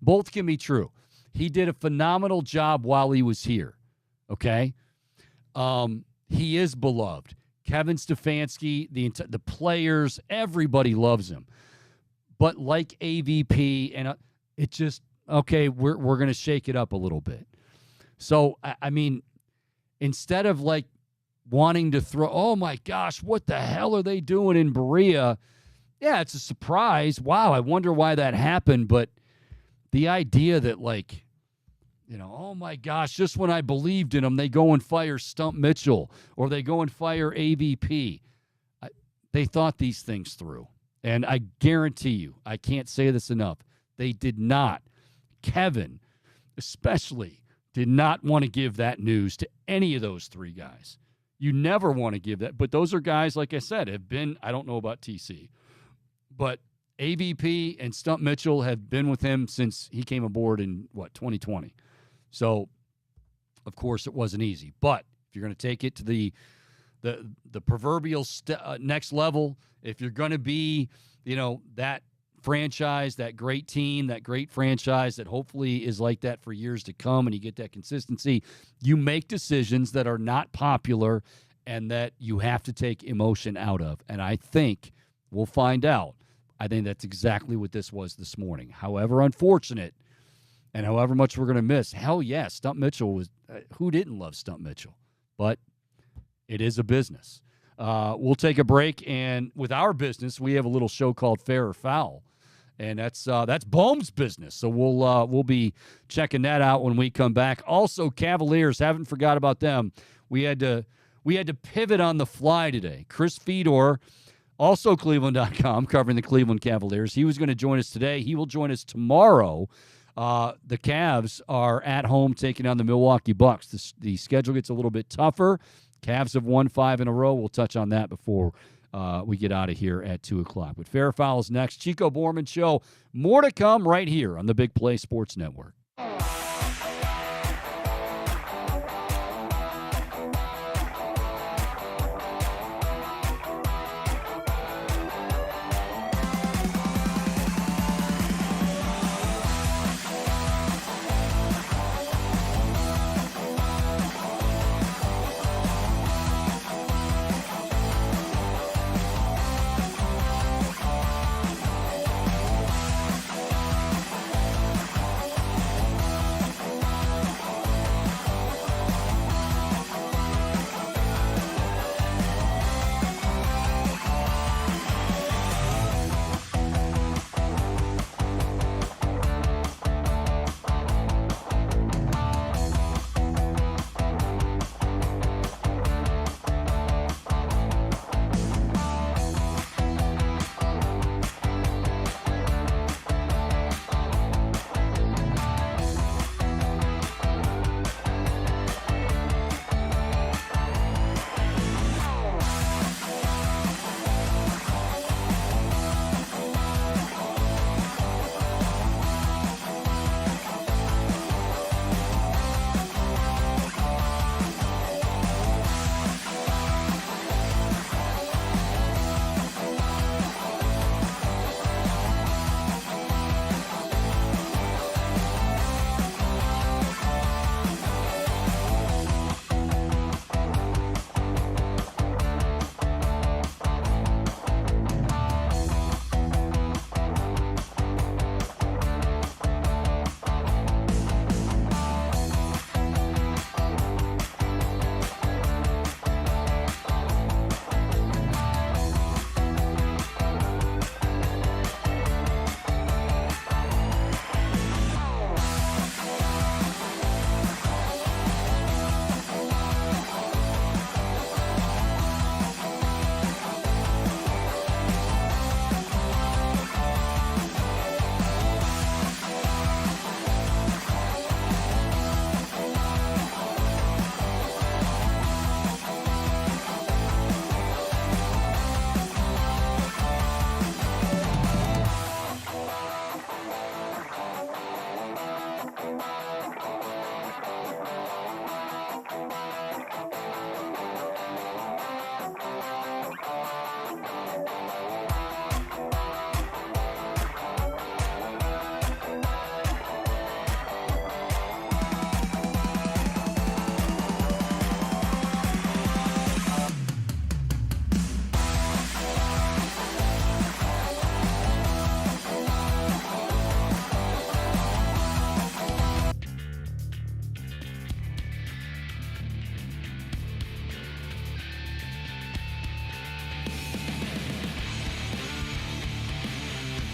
Both can be true. He did a phenomenal job while he was here. Okay. He is beloved. Kevin Stefanski, the players, everybody loves him. But like AVP, and it just, okay, we're going to shake it up a little bit. So, I mean, instead of wanting to throw, oh my gosh, what the hell are they doing in Berea? Yeah, it's a surprise. Wow, I wonder why that happened. But the idea that oh my gosh, just when I believed in them, they go and fire Stump Mitchell or they go and fire AVP. They thought these things through. And I guarantee you, I can't say this enough, they did not. Kevin, especially, did not want to give that news to any of those 3 guys. You never want to give that. But those are guys, like I said, have been, I don't know about TC, but AVP and Stump Mitchell have been with him since he came aboard in, 2020. So, of course, it wasn't easy. But if you're going to take it to the proverbial next level, if you're going to be, that franchise, that great team, that great franchise that hopefully is like that for years to come, and you get that consistency, you make decisions that are not popular and that you have to take emotion out of. And I think we'll find out. I think that's exactly what this was this morning. However unfortunate and however much we're going to miss, hell yeah, Stump Mitchell was who didn't love Stump Mitchell? But it is a business. We'll take a break, and with our business, we have a little show called Fair or Foul, and that's Bohm's business. So we'll be checking that out when we come back. Also, Cavaliers, haven't forgot about them. We had to pivot on the fly today. Chris Fedor, also Cleveland.com, covering the Cleveland Cavaliers. He was going to join us today. He will join us tomorrow. The Cavs are at home taking on the Milwaukee Bucks. The schedule gets a little bit tougher. Cavs have won 5 in a row. We'll touch on that before we get out of here at 2 o'clock. But Fair or Foul is next. Chico Borman Show. More to come right here on the Big Play Sports Network.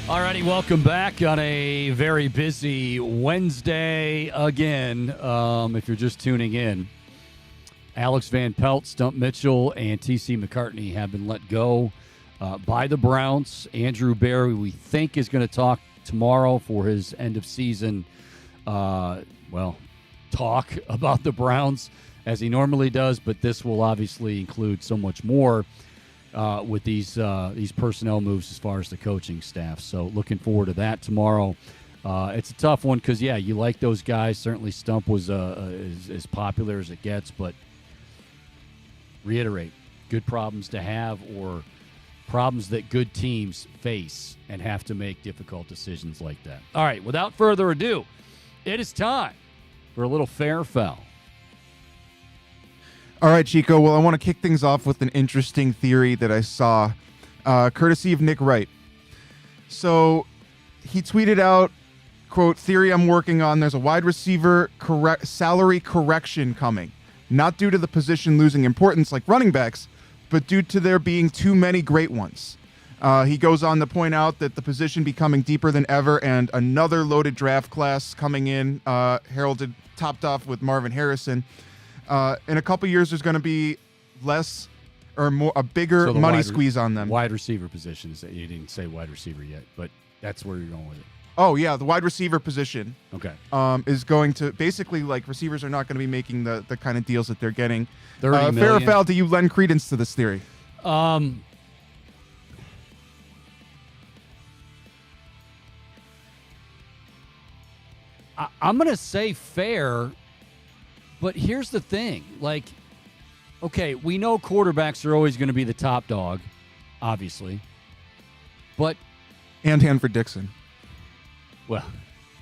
Alrighty, welcome back on a very busy Wednesday again. If you're just tuning in, Alex Van Pelt, Stump Mitchell, and T.C. McCartney have been let go by the Browns. Andrew Berry, we think, is going to talk tomorrow for his end of season, talk about the Browns as he normally does, but this will obviously include so much more with these personnel moves as far as the coaching staff. So looking forward to that tomorrow. It's a tough one because, you like those guys. Certainly Stump was as popular as it gets, but reiterate, good problems to have or problems that good teams face and have to make difficult decisions like that. All right, without further ado, it is time for a little fair foul. All right, Chico. Well, I want to kick things off with an interesting theory that I saw, courtesy of Nick Wright. So he tweeted out, quote, "Theory I'm working on, there's a wide receiver salary correction coming. Not due to the position losing importance like running backs, but due to there being too many great ones." He goes on to point out that the position becoming deeper than ever and another loaded draft class coming in, heralded, topped off with Marvin Harrison. In a couple years, there's going to be less or more, a bigger money squeeze on them. Wide receiver positions. You didn't say wide receiver yet, but that's where you're going with it. Oh, yeah, the wide receiver position Okay. is going to basically, like, receivers are not going to be making the kind of deals that they're getting. 30 Fair or million. foul, do you lend credence to this theory? I'm going to say fair, but here's the thing. Like, okay, we know quarterbacks are always going to be the top dog, obviously. But, And Hanford Dixon. well,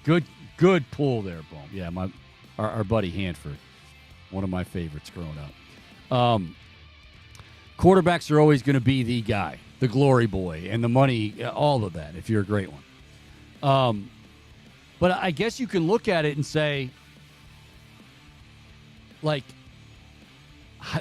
good pull there, Boom. Yeah, our buddy Hanford, one of my favorites growing up. Quarterbacks are always going to be the guy, the glory boy, and the money, all of that, if you're a great one. But I guess you can look at it and say, like,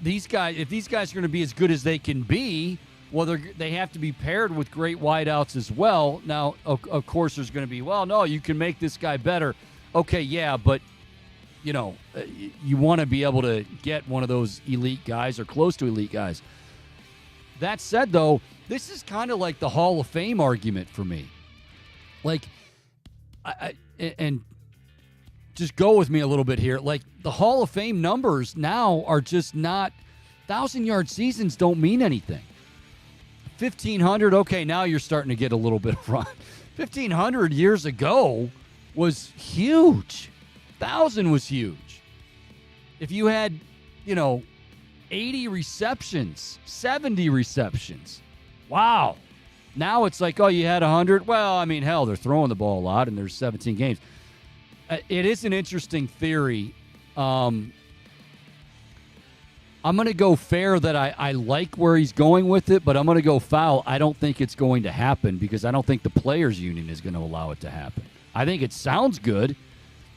these guys, if these guys are going to be as good as they can be, well, they have to be paired with great wideouts as well. Now, of course, there's going to be, well, no, you can make this guy better. Okay, yeah, but, you want to be able to get one of those elite guys or close to elite guys. That said, though, this is kind of like the Hall of Fame argument for me. Like, and just go with me a little bit here. Like, the Hall of Fame numbers now are just not, 1,000-yard seasons don't mean anything. 1,500, okay, now you're starting to get a little bit of run. 1,500 years ago was huge. 1,000 was huge. If you had, 80 receptions, 70 receptions, wow. Now it's like, oh, you had 100. Well, I mean, hell, they're throwing the ball a lot, and there's 17 games. It is an interesting theory. I'm going to go fair that I like where he's going with it, but I'm going to go foul. I don't think it's going to happen because I don't think the players' union is going to allow it to happen. I think it sounds good,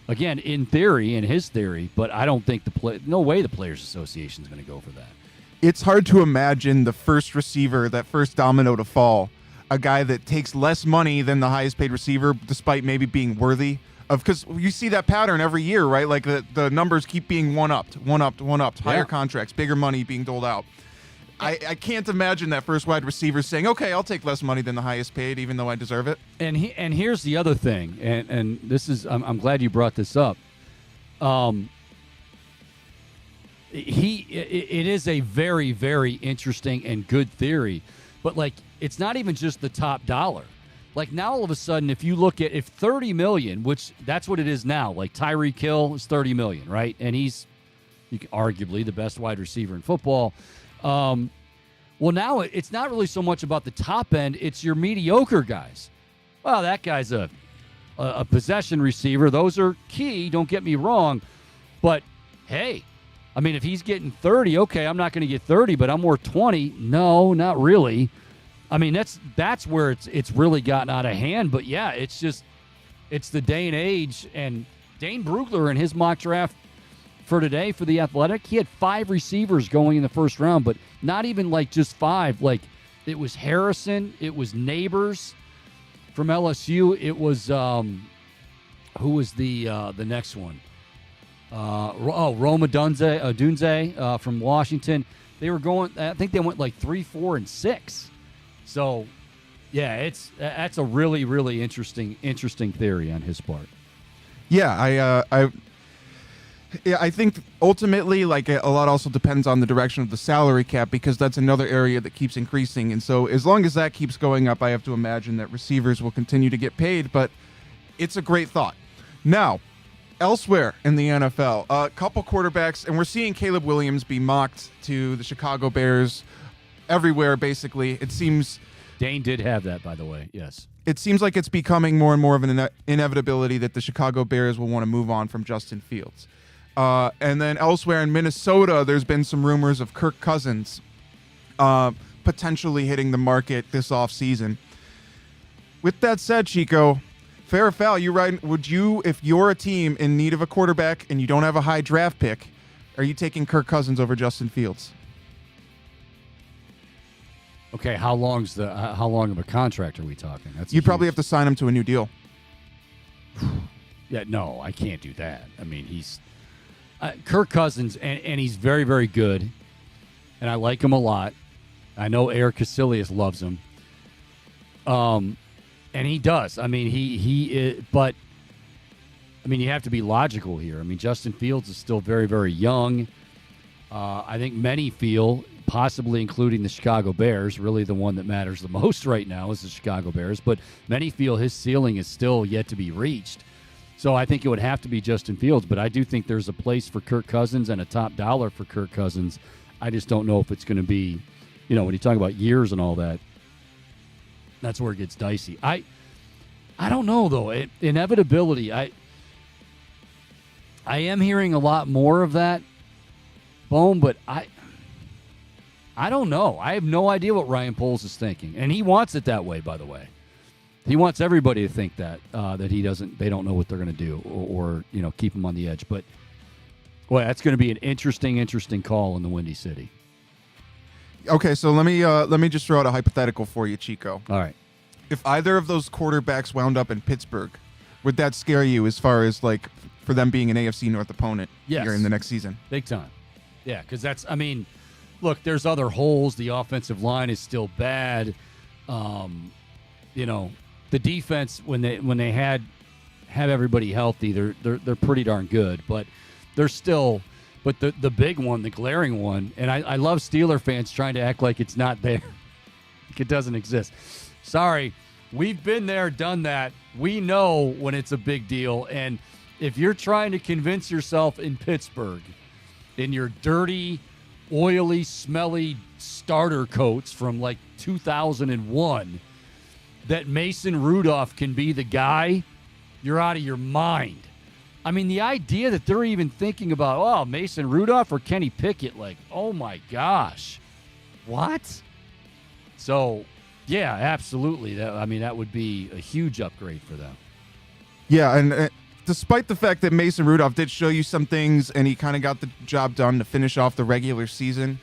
again, in theory, in his theory, but I don't think no way the Players Association is going to go for that. It's hard to imagine the first receiver, that first domino to fall, a guy that takes less money than the highest paid receiver despite maybe being worthy of, because you see that pattern every year, right? Like the numbers keep being one-upped, higher contracts, bigger money being doled out. I can't imagine that first wide receiver saying, okay, I'll take less money than the highest paid even though I deserve it. And here's the other thing, and this is, I'm glad you brought this up. It is a very, very interesting and good theory, but like, it's not even just the top dollar. Like, now all of a sudden, if you look at, if $30 million, which that's what it is now, like Tyreek Hill is $30 million, right? And he's arguably the best wide receiver in football. Well, now it's not really so much about the top end, it's your mediocre guys. Well, that guy's a possession receiver. Those are key, don't get me wrong. But, hey, I mean, if he's getting 30, okay, I'm not going to get 30, but I'm worth 20. No, not really. I mean, that's where it's really gotten out of hand. But, yeah, it's the day and age. And Dane Brugler in his mock draft for today for The Athletic, he had 5 receivers going in the first round, but not even like just 5. Like, it was Harrison, it was Neighbors from LSU, it was who was the next one? Roma Dunze from Washington. They were going, I think they went like 3, 4, and 6. So, yeah, that's a really, really interesting theory on his part. Yeah, I think ultimately, like, a lot also depends on the direction of the salary cap because that's another area that keeps increasing. And so as long as that keeps going up, I have to imagine that receivers will continue to get paid. But it's a great thought. Now, elsewhere in the NFL, a couple quarterbacks, and we're seeing Caleb Williams be mocked to the Chicago Bears everywhere. Basically, it seems Dane did have that, by the way. Yes. it seems like it's becoming more and more of an inevitability that the Chicago Bears will want to move on from Justin Fields. And then elsewhere in Minnesota, there's been some rumors of Kirk Cousins potentially hitting the market this offseason. With that said, Chico, fair or foul, would you, if you're a team in need of a quarterback and you don't have a high draft pick, are you taking Kirk Cousins over Justin Fields? Okay, how long of a contract are we talking? You'd probably have to sign him to a new deal. Yeah, no, I can't do that. I mean, he's Kirk Cousins, and he's very, very good, and I like him a lot. I know Eric Casillas loves him, and he does. I mean, he is, but I mean, you have to be logical here. I mean, Justin Fields is still very, very young. I think many feel, possibly including the Chicago Bears, really the one that matters the most right now is the Chicago Bears, but many feel his ceiling is still yet to be reached. So I think it would have to be Justin Fields, but I do think there's a place for Kirk Cousins and a top dollar for Kirk Cousins. I just don't know if it's going to be, when you talk about years and all that, that's where it gets dicey. I don't know, though. Inevitability, I am hearing a lot more of that, Bohm, but I don't know. I have no idea what Ryan Poles is thinking, and he wants it that way, by the way. He wants everybody to think that they don't know what they're going to do or keep him on the edge. But boy, that's going to be an interesting call in the Windy City. Okay, so let me just throw out a hypothetical for you, Chico. All right. If either of those quarterbacks wound up in Pittsburgh, would that scare you as far as like for them being an AFC North opponent here in the next season? Big time. Yeah, because look, there's other holes. The offensive line is still bad. The defense when they have everybody healthy, they're pretty darn good. But they're still, but the big one, the glaring one, and I love Steeler fans trying to act like it's not there, like it doesn't exist. Sorry, we've been there, done that. We know when it's a big deal, and if you're trying to convince yourself in Pittsburgh, in your dirty, oily, smelly starter coats from like 2001, that Mason Rudolph can be the guy, you're out of your mind. I mean, the idea that they're even thinking about, Mason Rudolph or Kenny Pickett, like, oh my gosh, what? So, yeah, absolutely. That would be a huge upgrade for them. Yeah, and despite the fact that Mason Rudolph did show you some things and he kind of got the job done to finish off the regular season,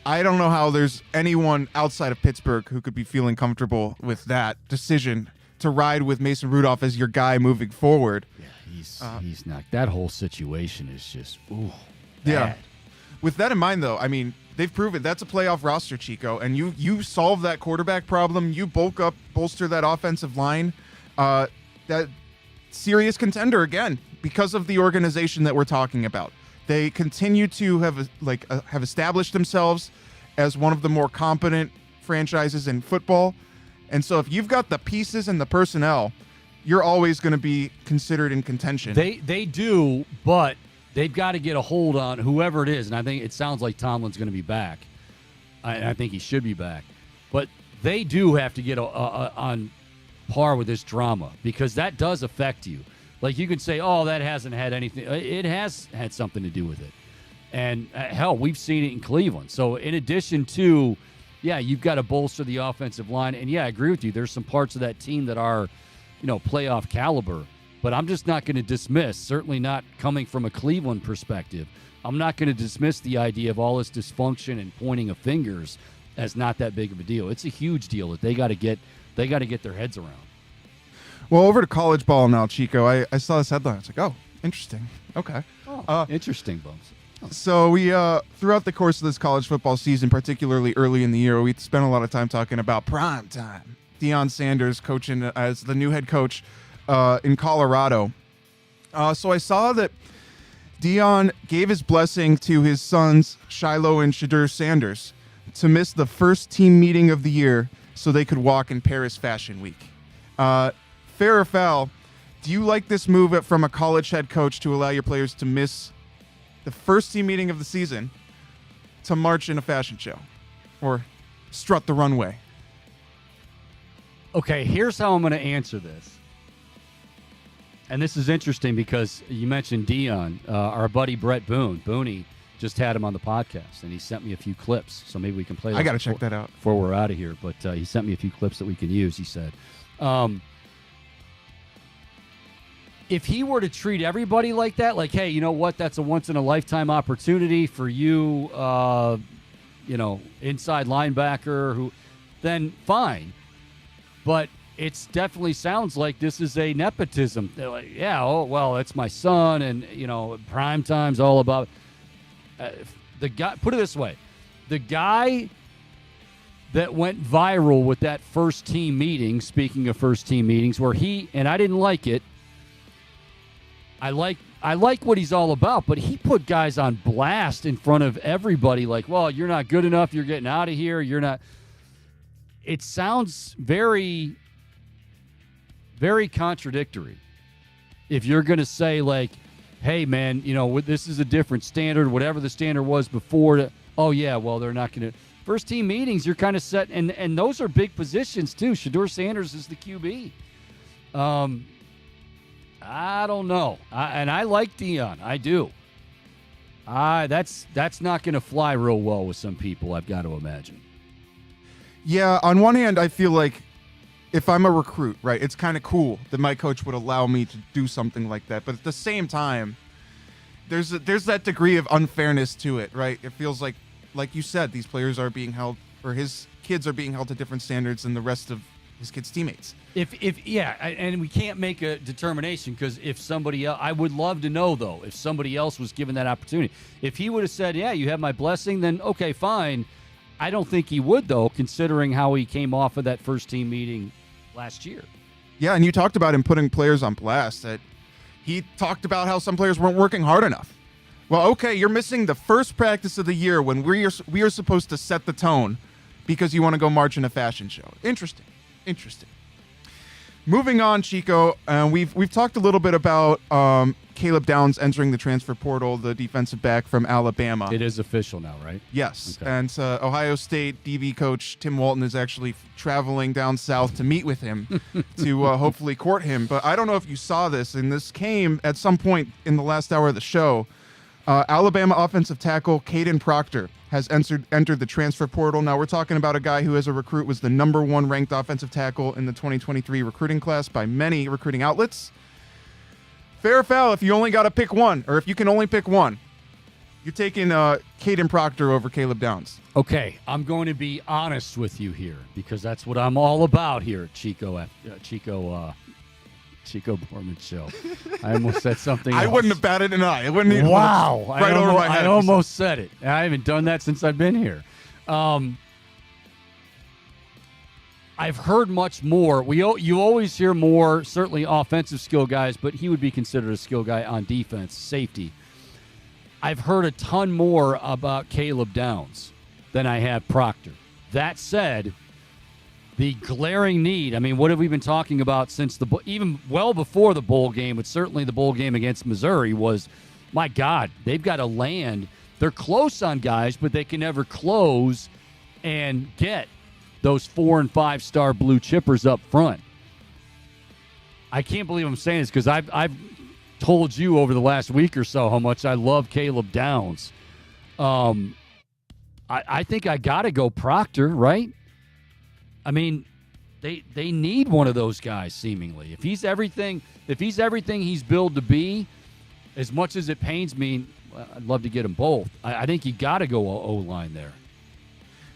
I don't know how there's anyone outside of Pittsburgh who could be feeling comfortable with that decision to ride with Mason Rudolph as your guy moving forward. Yeah, he's not. That whole situation is just, bad. Yeah. With that in mind, though, I mean, they've proven that's a playoff roster, Chico, and you solve that quarterback problem, you bolster that offensive line, that serious contender again because of the organization that we're talking about. They continue to have established themselves as one of the more competent franchises in football. And so if you've got the pieces and the personnel, you're always going to be considered in contention. They do, but they've got to get a hold on whoever it is. And I think it sounds like Tomlin's going to be back. I think he should be back. But they do have to get on par with this drama because that does affect you. Like you can say, that hasn't had anything. It has had something to do with it. And hell, we've seen it in Cleveland. So in addition to, you've got to bolster the offensive line. And I agree with you. There's some parts of that team that are, playoff caliber. But I'm just not going to dismiss, certainly not coming from a Cleveland perspective, I'm not going to dismiss the idea of all this dysfunction and pointing of fingers as not that big of a deal. It's a huge deal that they got to get their heads around. Well, over to college ball now, Chico. I saw this headline. It's like, oh, interesting. Okay. Interesting, Bums. So we, throughout the course of this college football season, particularly early in the year, we spent a lot of time talking about prime time. Deion Sanders coaching as the new head coach in Colorado. So I saw that Deion gave his blessing to his sons, Shiloh and Shadur Sanders, to miss the first team meeting of the year so they could walk in Paris Fashion Week. Fair or foul, do you like this move from a college head coach to allow your players to miss the first team meeting of the season to march in a fashion show? Or strut the runway. Okay, here's how I'm going to answer this. And this is interesting because you mentioned Dion. Our buddy Brett Booney just had him on the podcast, and he sent me a few clips. So maybe we can play those. I got to check that out before we're out of here. But he sent me a few clips that we can use, he said. If he were to treat everybody like that, like, hey, you know what, that's a once-in-a-lifetime opportunity for you, inside linebacker, then fine. But it definitely sounds like this is a nepotism. They're like, yeah, oh, well, that's my son, and, prime time's all about the guy. Put it this way. The guy that went viral with that first team meeting, speaking of first team meetings, where and I didn't like it, I like what he's all about, but he put guys on blast in front of everybody like, well, you're not good enough, you're getting out of here, you're not. It sounds very, very contradictory. If you're going to say like, hey, man, this is a different standard, whatever the standard was before, oh, yeah, well, they're not going to. First team meetings, you're kind of set, and those are big positions too. Shedeur Sanders is the QB. I don't know. And I like Dion. I do. That's not going to fly real well with some people, I've got to imagine. Yeah, on one hand, I feel like if I'm a recruit, right, it's kind of cool that my coach would allow me to do something like that. But at the same time, there's that degree of unfairness to it, right? It feels like you said, these players are being held, or his kids are being held to different standards than the rest of his kids' teammates. And we can't make a determination because if somebody else, I would love to know though, if somebody else was given that opportunity. If he would have said, yeah, you have my blessing, then okay, fine. I don't think he would though, considering how he came off of that first team meeting last year. Yeah, and you talked about him putting players on blast. That he talked about how some players weren't working hard enough. Well, okay, you're missing the first practice of the year when we are supposed to set the tone because you want to go march in a fashion show. Interesting. Moving on, Chico, we've talked a little bit about Caleb Downs entering the transfer portal, the defensive back from Alabama. It is official now, right? Yes, okay. And Ohio State DB coach Tim Walton is actually traveling down south to meet with him to hopefully court him. But I don't know if you saw this, and this came at some point in the last hour of the show. Alabama offensive tackle Caden Proctor has entered the transfer portal. Now, we're talking about a guy who, as a recruit, was the number 1 ranked offensive tackle in the 2023 recruiting class by many recruiting outlets. Fair or foul, if you only got to pick one, or if you can only pick one, you're taking Caden Proctor over Caleb Downs. Okay, I'm going to be honest with you here because that's what I'm all about here at Chico Borman Show. I almost said something else. I wouldn't have batted an eye. It wouldn't even wow. Right over my head. I almost said it. I haven't done that since I've been here. I've heard much more. You always hear more, certainly offensive skill guys, but he would be considered a skill guy on defense, safety. I've heard a ton more about Caleb Downs than I have Proctor. That said, the glaring need, I mean, what have we been talking about since even well before the bowl game, but certainly the bowl game against Missouri was, my God, they've got to land. They're close on guys, but they can never close and get those 4- and 5-star blue chippers up front. I can't believe I'm saying this because I've told you over the last week or so how much I love Caleb Downs. I think I got to go Proctor, right? I mean, they need one of those guys seemingly. If he's everything he's billed to be, as much as it pains me, I'd love to get them both. I think you got to go O-line there.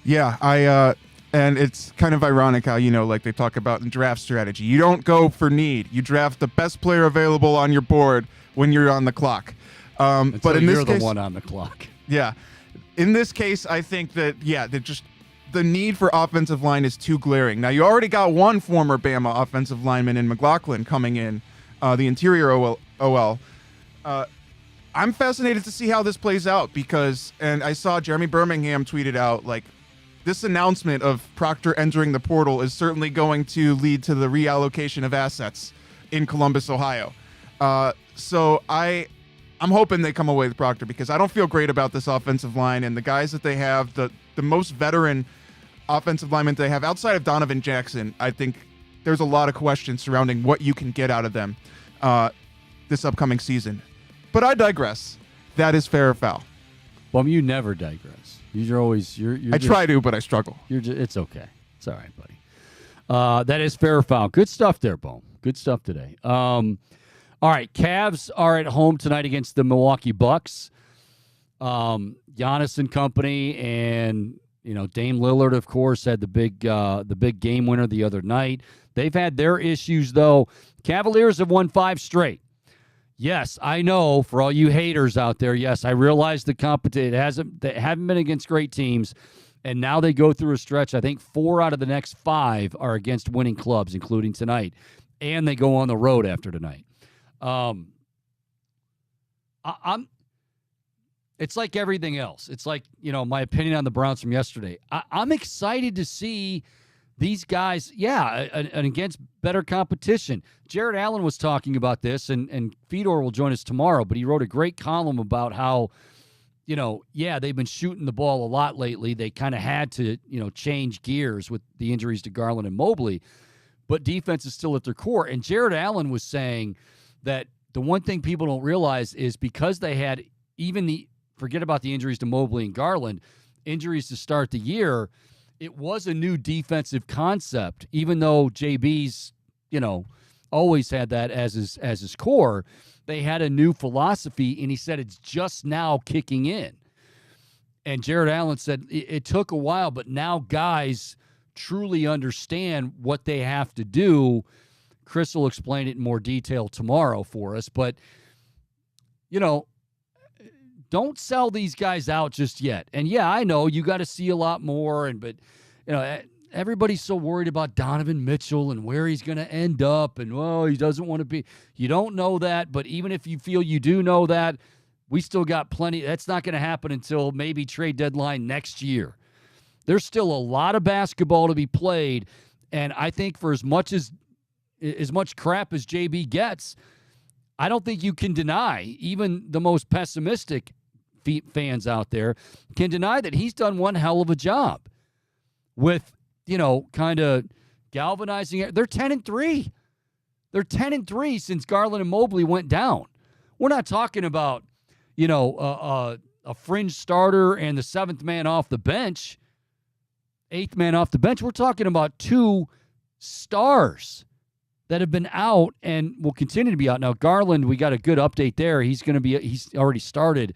Yeah, and it's kind of ironic how, like they talk about in draft strategy. You don't go for need. You draft the best player available on your board when you're on the clock. But in you're this case, the one on the clock. Yeah. In this case, I think that, the need for offensive line is too glaring. Now, you already got one former Bama offensive lineman in McLaughlin coming in, the interior OL. I'm fascinated to see how this plays out because, and I saw Jeremy Birmingham tweeted out, like, this announcement of Proctor entering the portal is certainly going to lead to the reallocation of assets in Columbus, Ohio. So I'm hoping they come away with Proctor because I don't feel great about this offensive line and the guys that they have, the most veteran offensive linemen they have outside of Donovan Jackson, I think there's a lot of questions surrounding what you can get out of them this upcoming season. But I digress. That is fair or foul. Well, you never digress. You're always I try to, but I struggle. It's okay. It's all right, buddy. That is fair or foul. Good stuff there, Bohm. Good stuff today. All right, Cavs are at home tonight against the Milwaukee Bucks. Giannis and company, and Dame Lillard, of course, had the big game winner the other night. They've had their issues though. Cavaliers have won 5 straight. Yes, I know for all you haters out there. Yes, I realize the competition they haven't been against great teams, and now they go through a stretch. I think 4 out of the next 5 are against winning clubs, including tonight, and they go on the road after tonight. It's like everything else. It's like, my opinion on the Browns from yesterday. I'm excited to see these guys, and against better competition. Jared Allen was talking about this, and Fedor will join us tomorrow, but he wrote a great column about how, they've been shooting the ball a lot lately. They kind of had to, change gears with the injuries to Garland and Mobley, but defense is still at their core. And Jared Allen was saying that the one thing people don't realize is because they had forget about the injuries to Mobley and Garland, injuries to start the year, it was a new defensive concept, even though JB's, always had that as his core. They had a new philosophy, and he said it's just now kicking in. And Jared Allen said it took a while, but now guys truly understand what they have to do. Chris will explain it in more detail tomorrow for us, but, don't sell these guys out just yet. And I know you got to see a lot more, but everybody's so worried about Donovan Mitchell and where he's going to end up, and he doesn't want to be. You don't know that, but even if you feel you do know that, we still got plenty. That's not going to happen until maybe trade deadline next year. There's still a lot of basketball to be played, and I think for as much crap as JB gets, I don't think you can deny, even the most pessimistic fans out there can deny that he's done one hell of a job with, kind of galvanizing it. They're 10-3. They're 10-3 since Garland and Mobley went down. We're not talking about, a fringe starter and the 7th man off the bench, 8th man off the bench. We're talking about 2 stars that have been out and will continue to be out. Now, Garland, we got a good update there. He's already started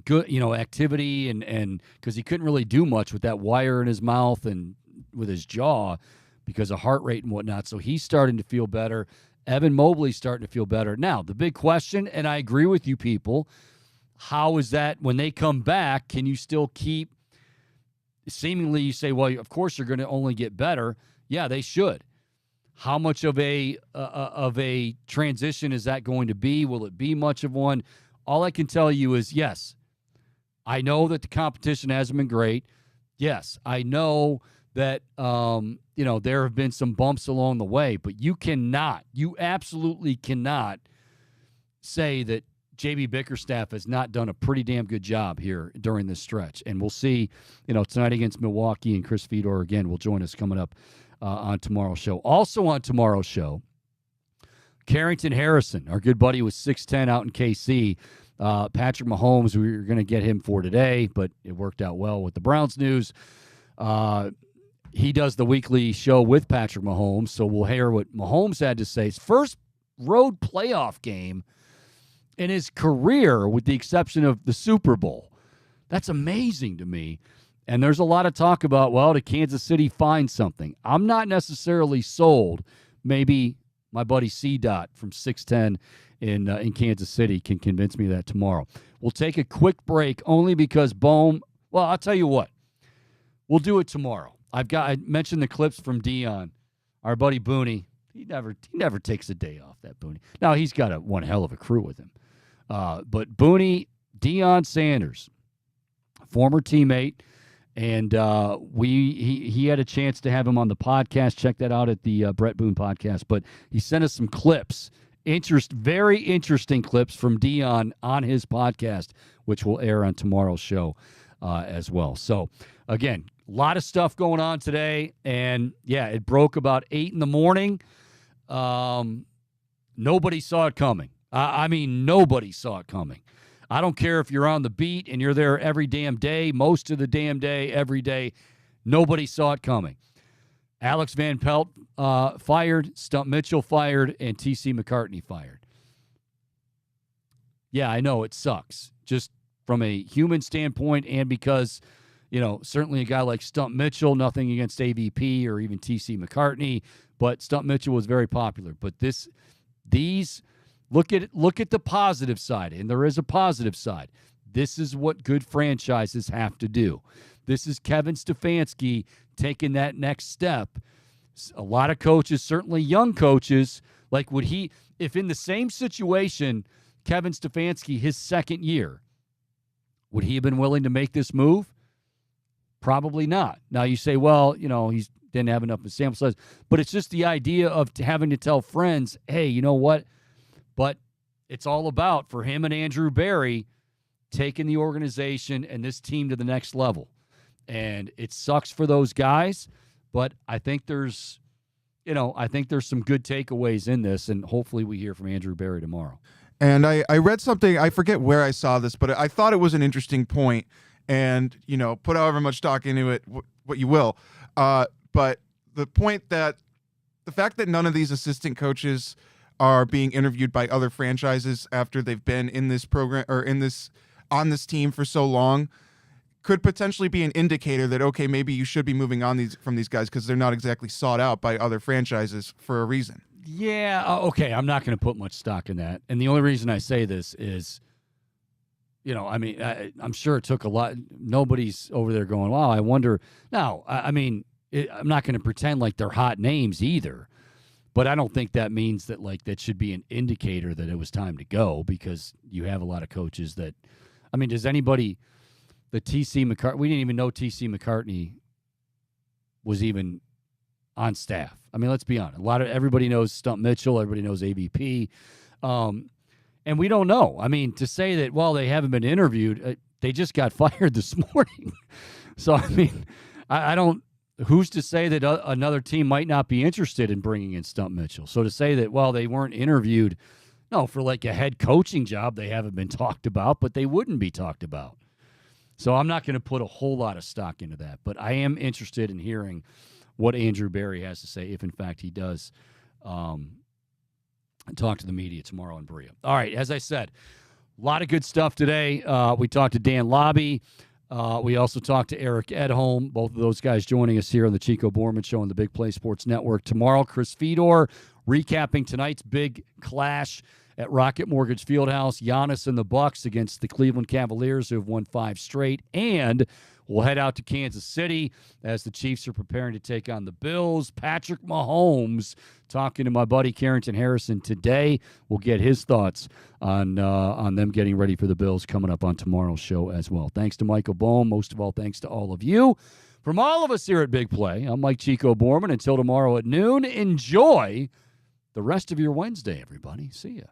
good, activity and because he couldn't really do much with that wire in his mouth and with his jaw because of heart rate and whatnot. So he's starting to feel better. Evan Mobley's starting to feel better. Now, the big question, and I agree with you people, how is that when they come back, can you still keep seemingly you say, well, of course you're going to only get better. Yeah, they should. How much of a transition is that going to be? Will it be much of one? All I can tell you is, yes, I know that the competition hasn't been great. Yes, I know that, there have been some bumps along the way, but you absolutely cannot say that J.B. Bickerstaff has not done a pretty damn good job here during this stretch. And we'll see, tonight against Milwaukee, and Chris Fedor, again, will join us coming up on tomorrow's show. Also on tomorrow's show, Carrington Harrison, our good buddy, was 6'10" out in KC. Patrick Mahomes, we were going to get him for today, but it worked out well with the Browns news. He does the weekly show with Patrick Mahomes, so we'll hear what Mahomes had to say. His first road playoff game in his career, with the exception of the Super Bowl. That's amazing to me. And there's a lot of talk about, well, did Kansas City find something? I'm not necessarily sold. Maybe my buddy C-Dot from 610 in Kansas City can convince me of that tomorrow. We'll take a quick break only because Bohm, well, I'll tell you what. We'll do it tomorrow. I mentioned the clips from Dion, our buddy Booney. He never takes a day off, that Booney. Now, he's got one hell of a crew with him. But Booney, Deion Sanders, former teammate, and he had a chance to have him on the podcast. Check that out at the Brett Boone podcast. But he sent us some clips, very interesting clips from Deion on his podcast, which will air on tomorrow's show. as well. So, again, a lot of stuff going on today. And, yeah, it broke about 8 in the morning. Nobody saw it coming. I mean, nobody saw it coming. I don't care if you're on the beat and you're there every damn day, most of the damn day, every day. Nobody saw it coming. Alex Van Pelt fired, Stump Mitchell fired, and T.C. McCartney fired. Yeah, I know it sucks, just from a human standpoint, and because, certainly a guy like Stump Mitchell, nothing against AVP or even T.C. McCartney, but Stump Mitchell was very popular. But these look at the positive side, and there is a positive side. This is what good franchises have to do. This is Kevin Stefanski taking that next step. A lot of coaches, certainly young coaches, like would he, if in the same situation, Kevin Stefanski, his second year, would he have been willing to make this move? Probably not. Now you say, well, he didn't have enough of a sample size, but it's just the idea of having to tell friends, hey, you know what? But it's all about, for him and Andrew Berry, taking the organization and this team to the next level. And it sucks for those guys, but I think there's some good takeaways in this, and hopefully we hear from Andrew Berry tomorrow. And I read something, I forget where I saw this, but I thought it was an interesting point, and, put however much stock into it, what you will. But the point that the fact that none of these assistant coaches are being interviewed by other franchises after they've been in this program or on this team for so long could potentially be an indicator that, okay, maybe you should be moving on from these guys because they're not exactly sought out by other franchises for a reason. Yeah, okay, I'm not going to put much stock in that. And the only reason I say this is, I'm sure it took a lot. Nobody's over there going, wow, I wonder. Now, I'm not going to pretend like they're hot names either. But I don't think that means that, that should be an indicator that it was time to go, because you have a lot of coaches that, does anybody, the T.C. McCartney, we didn't even know T.C. McCartney was even on staff. Let's be honest. Everybody knows Stump Mitchell, everybody knows AVP, and we don't know. To say that, well, they haven't been interviewed, they just got fired this morning. So, I don't. Who's to say that another team might not be interested in bringing in Stump Mitchell? So to say that, well, they weren't interviewed, no, for a head coaching job, they haven't been talked about, but they wouldn't be talked about. So I'm not going to put a whole lot of stock into that, but I am interested in hearing what Andrew Berry has to say, if in fact he does talk to the media tomorrow in Berea. All right, as I said, a lot of good stuff today. We talked to Dan Lobby. We also talked to Eric Edholm, both of those guys joining us here on the Chico Borman Show on the Big Play Sports Network. Tomorrow, Chris Fedor recapping tonight's big clash at Rocket Mortgage Fieldhouse. Giannis and the Bucks against the Cleveland Cavaliers, who have won 5 straight. And we'll head out to Kansas City as the Chiefs are preparing to take on the Bills. Patrick Mahomes talking to my buddy Carrington Harrison today. We'll get his thoughts on them getting ready for the Bills coming up on tomorrow's show as well. Thanks to Michael Bohm. Most of all, thanks to all of you. From all of us here at Big Play, I'm Mike Chico Borman. Until tomorrow at noon, enjoy the rest of your Wednesday, everybody. See ya.